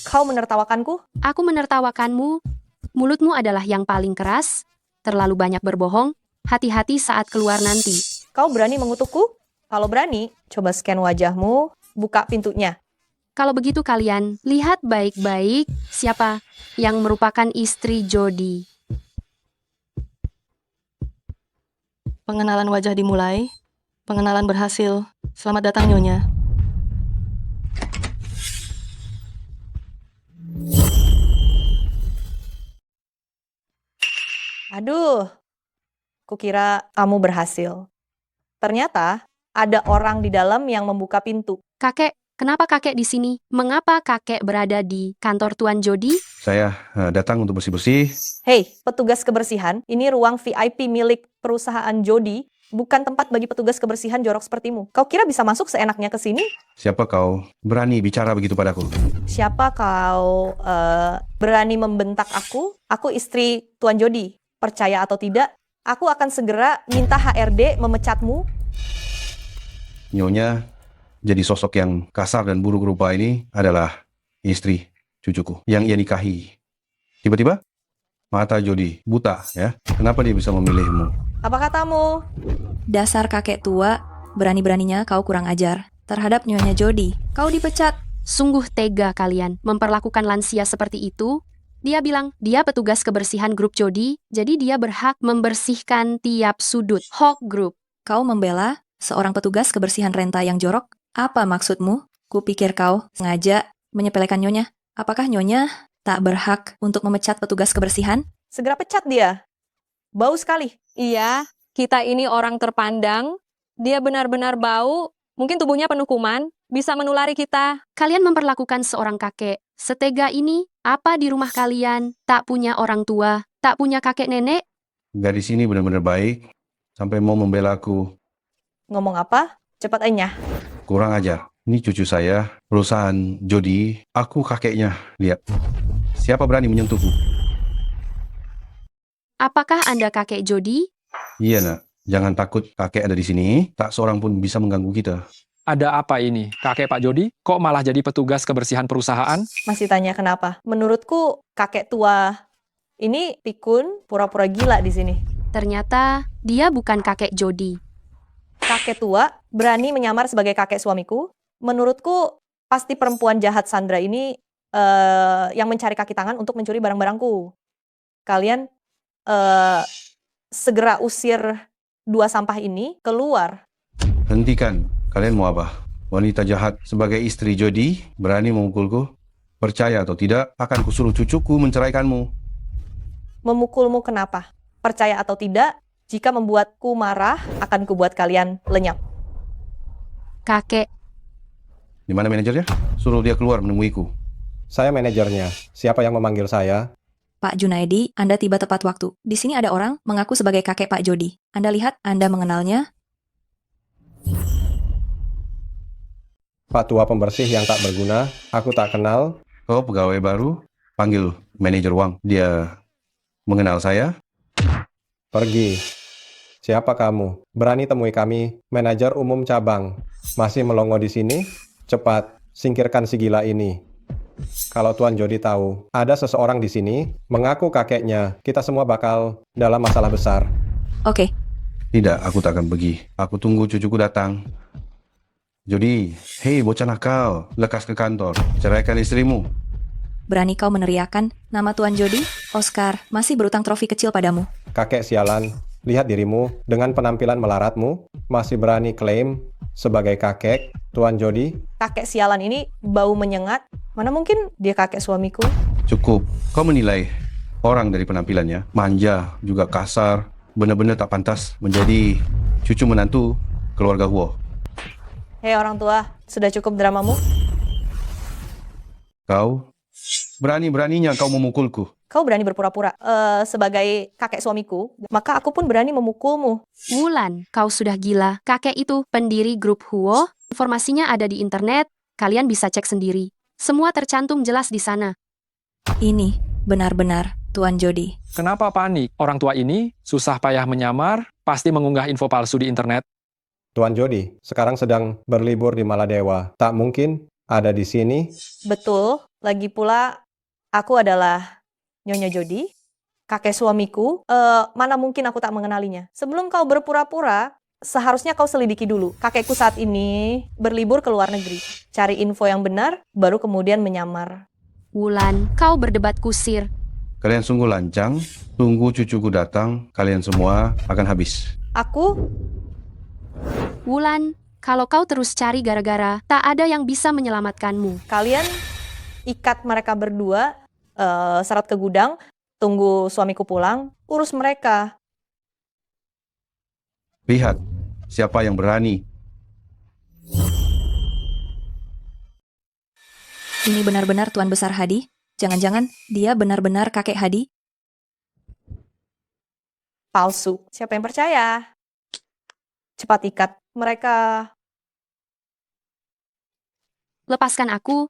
Kau menertawakanku? Aku menertawakanmu. Mulutmu adalah yang paling keras, terlalu banyak berbohong. Hati-hati saat keluar nanti. Kau berani mengutukku? Kalau berani, coba scan wajahmu, buka pintunya. Kalau begitu kalian, lihat baik-baik siapa yang merupakan istri Jody. Pengenalan wajah dimulai. Pengenalan berhasil. Selamat datang, Nyonya. Aduh, kukira kamu berhasil. Ternyata ada orang di dalam yang membuka pintu. Kakek, kenapa kakek di sini? Mengapa kakek berada di kantor Tuan Jody? Saya datang untuk bersih-bersih. Hei, petugas kebersihan, ini ruang VIP milik perusahaan Jody, bukan tempat bagi petugas kebersihan jorok sepertimu. Kau kira bisa masuk seenaknya ke sini? Siapa kau berani bicara begitu padaku? Siapa kau berani membentak aku? Aku istri Tuan Jody. Percaya atau tidak, aku akan segera minta HRD memecatmu. Nyonya, jadi sosok yang kasar dan buruk rupa ini adalah istri cucuku yang ia nikahi. Tiba-tiba mata Jody buta ya. Kenapa dia bisa memilihmu? Apa katamu? Dasar kakek tua, berani-beraninya kau kurang ajar. Terhadap Nyonya Jody, kau dipecat. Sungguh tega kalian memperlakukan lansia seperti itu. Dia bilang, dia petugas kebersihan grup Jody, jadi dia berhak membersihkan tiap sudut. Hawk Group. Kau membela seorang petugas kebersihan renta yang jorok? Apa maksudmu? Kupikir kau sengaja menyepelekan Nyonya. Apakah Nyonya tak berhak untuk memecat petugas kebersihan? Segera pecat dia. Bau sekali. Iya, kita ini orang terpandang. Dia benar-benar bau. Mungkin tubuhnya penuh kuman. Bisa menulari kita. Kalian memperlakukan seorang kakek setega ini. Apa di rumah kalian tak punya orang tua, tak punya kakek nenek? Gadis ini benar-benar baik sampai mau membela aku. Ngomong apa? Cepat enyah. Kurang ajar. Ini cucu saya, perusahaan Jody. Aku kakeknya. Lihat. Siapa berani menyentuhku? Apakah Anda kakek Jody? Iya nak, jangan takut kakek ada di sini. Tak seorang pun bisa mengganggu kita. Ada apa ini? Kakek Pak Jody, kok malah jadi petugas kebersihan perusahaan? Masih tanya kenapa? Menurutku kakek tua ini pikun pura-pura gila di sini. Ternyata dia bukan kakek Jody. Kakek tua berani menyamar sebagai kakek suamiku. Menurutku pasti perempuan jahat Sandra ini yang mencari kaki tangan untuk mencuri barang-barangku. Kalian segera usir dua sampah ini keluar. Hentikan, kalian mau apa? Wanita jahat sebagai istri Jody berani memukulku? Percaya atau tidak, akan kusuruh cucuku menceraikanmu. Memukulmu kenapa? Percaya atau tidak, jika membuatku marah, akan kubuat kalian lenyap. Kakek, Di mana manajernya? Suruh dia keluar menemuiku. Saya manajernya. Siapa yang memanggil saya? Pak Junaidi, Anda tiba tepat waktu. Di sini ada orang mengaku sebagai kakek Pak Jody. Anda lihat, Anda mengenalnya? Pak tua pembersih yang tak berguna, aku tak kenal. Kau pegawai baru? Panggil manajer Wang. Dia mengenal saya? Pergi. Siapa kamu? Berani temui kami, manajer umum cabang. Masih melongo di sini? Cepat, singkirkan si gila ini. Kalau Tuan Jody tahu, ada seseorang di sini, mengaku kakeknya, kita semua bakal dalam masalah besar. Oke. Tidak, aku tak akan pergi. Aku tunggu cucuku datang. Jody, hei bocah nakal, lekas ke kantor, ceraikan istrimu. Berani kau meneriakan nama Tuan Jody? Oscar masih berutang trofi kecil padamu. Kakek sialan, lihat dirimu dengan penampilan melaratmu, masih berani klaim sebagai kakek Tuan Jody. Kakek sialan ini bau menyengat. Mana mungkin dia kakek suamiku? Cukup, kau menilai orang dari penampilannya, manja, juga kasar, benar-benar tak pantas menjadi cucu menantu keluarga Huo. Hei orang tua, sudah cukup dramamu? Kau, berani-beraninya kau memukulku. Kau berani berpura-pura sebagai kakek suamiku, maka aku pun berani memukulmu. Wulan, kau sudah gila. Kakek itu pendiri grup Huo. Informasinya ada di internet. Kalian bisa cek sendiri. Semua tercantum jelas di sana. Ini benar-benar Tuan Jody. Kenapa panik? Orang tua ini susah payah menyamar, pasti mengunggah info palsu di internet. Tuan Jody sekarang sedang berlibur di Maladewa. Tak mungkin ada di sini. Betul, lagi pula aku adalah Nyonya Jody, kakek suamiku. Mana mungkin aku tak mengenalinya. Sebelum kau berpura-pura, seharusnya kau selidiki dulu. Kakekku saat ini berlibur ke luar negeri. Cari info yang benar, baru kemudian menyamar. Wulan, kau berdebat kusir. Kalian sungguh lancang, tunggu cucuku datang, kalian semua akan habis. Aku? Wulan, kalau kau terus cari gara-gara, tak ada yang bisa menyelamatkanmu. Kalian ikat mereka berdua, seret ke gudang, tunggu suamiku pulang, urus mereka. Lihat, siapa yang berani. Ini benar-benar Tuan Besar Hadi? Jangan-jangan dia benar-benar kakek Hadi? Palsu. Siapa yang percaya? Cepat ikat mereka. Lepaskan aku.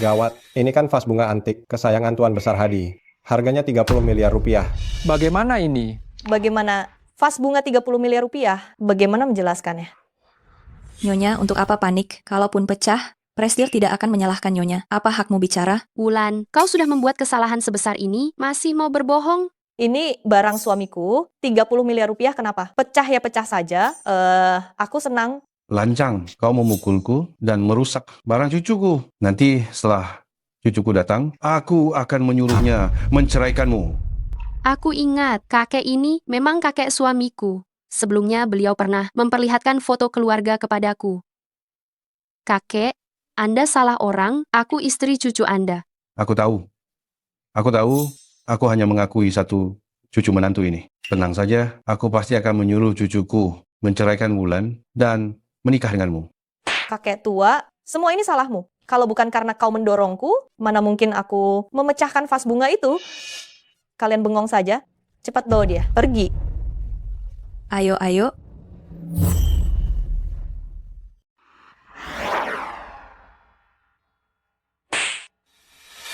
Gawat, ini kan vas bunga antik, kesayangan Tuan Besar Hadi. Harganya 30 miliar rupiah. Bagaimana ini? Bagaimana? Vas bunga 30 miliar rupiah. Bagaimana menjelaskannya? Nyonya, untuk apa panik? Kalaupun pecah, Presidir tidak akan menyalahkan Nyonya. Apa hakmu bicara? Wulan, kau sudah membuat kesalahan sebesar ini, masih mau berbohong? Ini barang suamiku, 30 miliar rupiah kenapa? Pecah ya pecah saja. Aku senang. Lancang, kau memukulku dan merusak barang cucuku. Nanti setelah cucuku datang, aku akan menyuruhnya menceraikanmu. Aku ingat, kakek ini memang kakek suamiku. Sebelumnya beliau pernah memperlihatkan foto keluarga kepadaku. Kakek, Anda salah orang, aku istri cucu Anda. Aku tahu, aku hanya mengakui satu cucu menantu ini. Tenang saja, aku pasti akan menyuruh cucuku menceraikan Wulan dan menikah denganmu. Kakek tua, semua ini salahmu. Kalau bukan karena kau mendorongku, mana mungkin aku memecahkan vas bunga itu. Kalian bengong saja, cepat bawa dia, pergi. Ayo, ayo.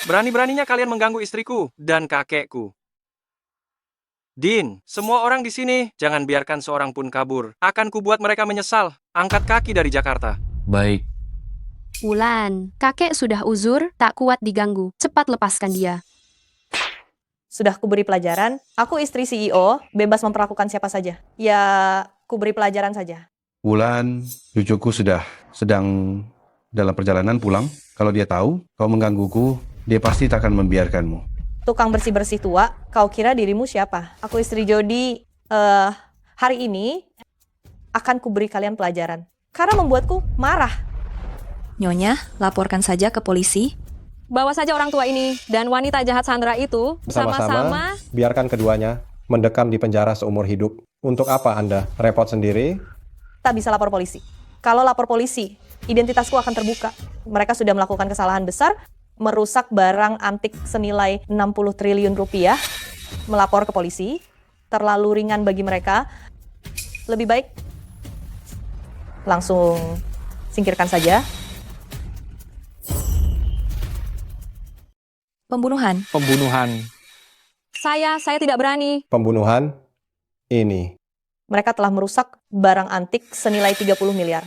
Berani-beraninya kalian mengganggu istriku dan kakekku. Din, semua orang di sini, jangan biarkan seorang pun kabur. Akan kubuat mereka menyesal. Angkat kaki dari Jakarta. Baik, Wulan, kakek sudah uzur, tak kuat diganggu. Cepat lepaskan dia. Sudah kuberi pelajaran, aku istri CEO, bebas memperlakukan siapa saja. Ya, kuberi pelajaran saja. Wulan, cucuku sudah sedang dalam perjalanan pulang. Kalau dia tahu kau menggangguku, dia pasti tak akan membiarkanmu. Tukang bersih-bersih tua, kau kira dirimu siapa? Aku istri Jody. Hari ini akan kuberi kalian pelajaran. Karena membuatku marah. Nyonya, laporkan saja ke polisi. Bawa saja orang tua ini dan wanita jahat Sandra itu Bersama-sama, biarkan keduanya mendekam di penjara seumur hidup. Untuk apa Anda repot sendiri? Tak bisa lapor polisi. Kalau lapor polisi, identitasku akan terbuka. Mereka sudah melakukan kesalahan besar, merusak barang antik senilai 60 triliun rupiah, melapor ke polisi, terlalu ringan bagi mereka. Lebih baik langsung singkirkan saja. Pembunuhan. saya tidak berani. Pembunuhan ini. Mereka telah merusak barang antik senilai 30 miliar.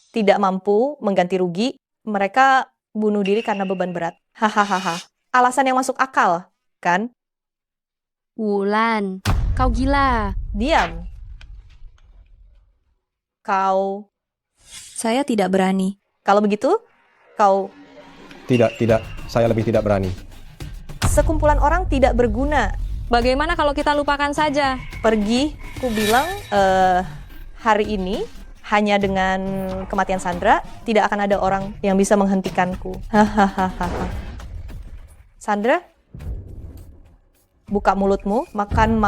Tidak mampu mengganti rugi, mereka bunuh diri karena beban berat. Hahaha. Alasan yang masuk akal, kan? Wulan, kau gila. Diam. Kau... Saya tidak berani. Kalau begitu, kau... Tidak, saya lebih tidak berani. Sekumpulan orang tidak berguna. Bagaimana kalau kita lupakan saja? Pergi, ku bilang, hari ini hanya dengan kematian Sandra, tidak akan ada orang yang bisa menghentikanku. Hahaha. Sandra, buka mulutmu, makan.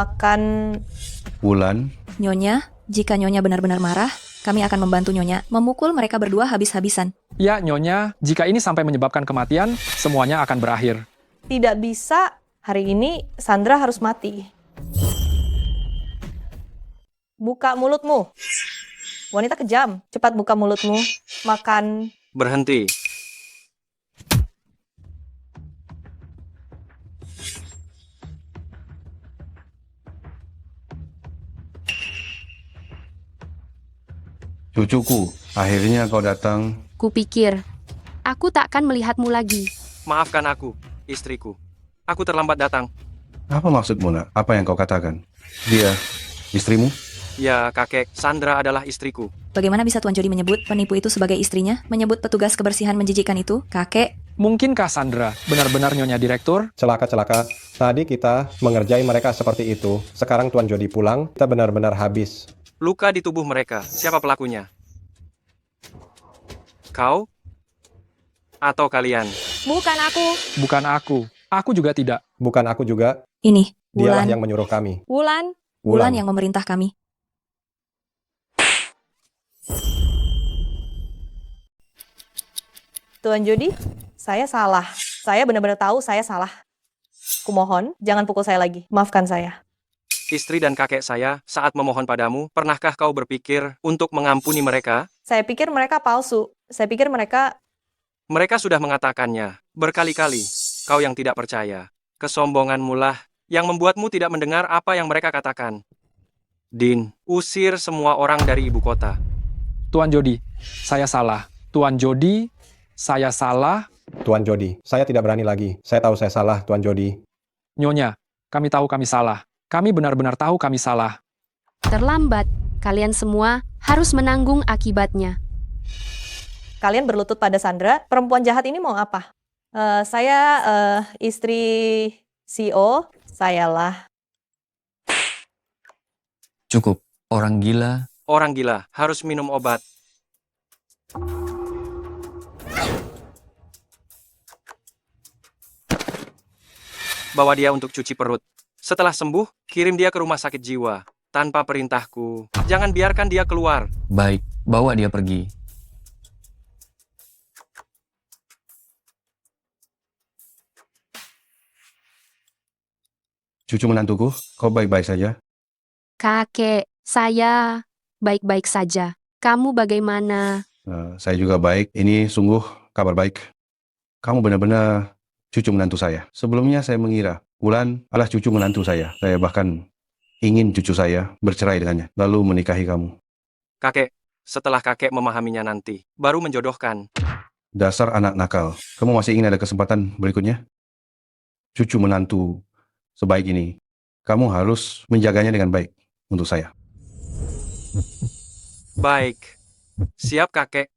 Wulan, Nyonya, jika Nyonya benar-benar marah, kami akan membantu Nyonya memukul mereka berdua habis-habisan. Ya, Nyonya, jika ini sampai menyebabkan kematian, semuanya akan berakhir. Tidak bisa, hari ini Sandra harus mati. Buka mulutmu. Wanita kejam, cepat buka mulutmu. Makan. Berhenti. cucuku, akhirnya kau datang. Kupikir, aku tak akan melihatmu lagi. Maafkan aku, istriku. Aku terlambat datang. Apa maksudmu, nak? Apa yang kau katakan? Dia, istrimu? Ya, kakek, Sandra adalah istriku. Bagaimana bisa Tuan Jody menyebut penipu itu sebagai istrinya? Menyebut petugas kebersihan menjijikan itu? Kakek, Mungkinkah Sandra benar-benar Nyonya Direktur? Celaka. Tadi kita mengerjai mereka seperti itu. Sekarang Tuan Jody pulang, kita benar-benar habis. Luka di tubuh mereka. Siapa pelakunya? Kau? Atau kalian? Bukan aku. Bukan aku. Aku juga tidak. Bukan aku juga. ini, Dialah Wulan. yang menyuruh kami. Wulan. Wulan yang memerintah kami. Tuan Jody, saya salah. Saya benar-benar tahu saya salah. Kumohon, jangan pukul saya lagi. Maafkan saya. Istri dan kakek saya saat memohon padamu, pernahkah kau berpikir untuk mengampuni mereka? Saya pikir mereka palsu. Saya pikir mereka... Mereka sudah mengatakannya berkali-kali. Kau yang tidak percaya. Kesombonganmu lah yang membuatmu tidak mendengar apa yang mereka katakan. Din, usir semua orang dari ibu kota. Tuan Jody, saya salah. Tuan Jody, saya salah. Tuan Jody, saya tidak berani lagi. Saya tahu saya salah, Tuan Jody. Nyonya, kami tahu kami salah. Kami benar-benar tahu kami salah. Terlambat, kalian semua harus menanggung akibatnya. Kalian berlutut pada Sandra. Perempuan jahat ini mau apa? Saya istri CEO. Sayalah. Cukup. Orang gila. Orang gila harus minum obat. Bawa dia untuk cuci perut. Setelah sembuh, kirim dia ke rumah sakit jiwa. Tanpa perintahku. Jangan biarkan dia keluar. Baik, bawa dia pergi. Cucu menantuku, kau baik-baik saja? Kakek, saya baik-baik saja. Kamu bagaimana? Saya juga baik. Ini sungguh kabar baik. kamu benar-benar cucu menantu saya. Sebelumnya saya mengira Wulan adalah cucu menantu saya. Saya bahkan ingin cucu saya bercerai dengannya, lalu menikahi kamu. Kakek, setelah kakek memahaminya nanti, baru menjodohkan. Dasar anak nakal. Kamu masih ingin ada kesempatan berikutnya? Cucu menantu sebaik ini, kamu harus menjaganya dengan baik untuk saya. Baik. Siap, kakek.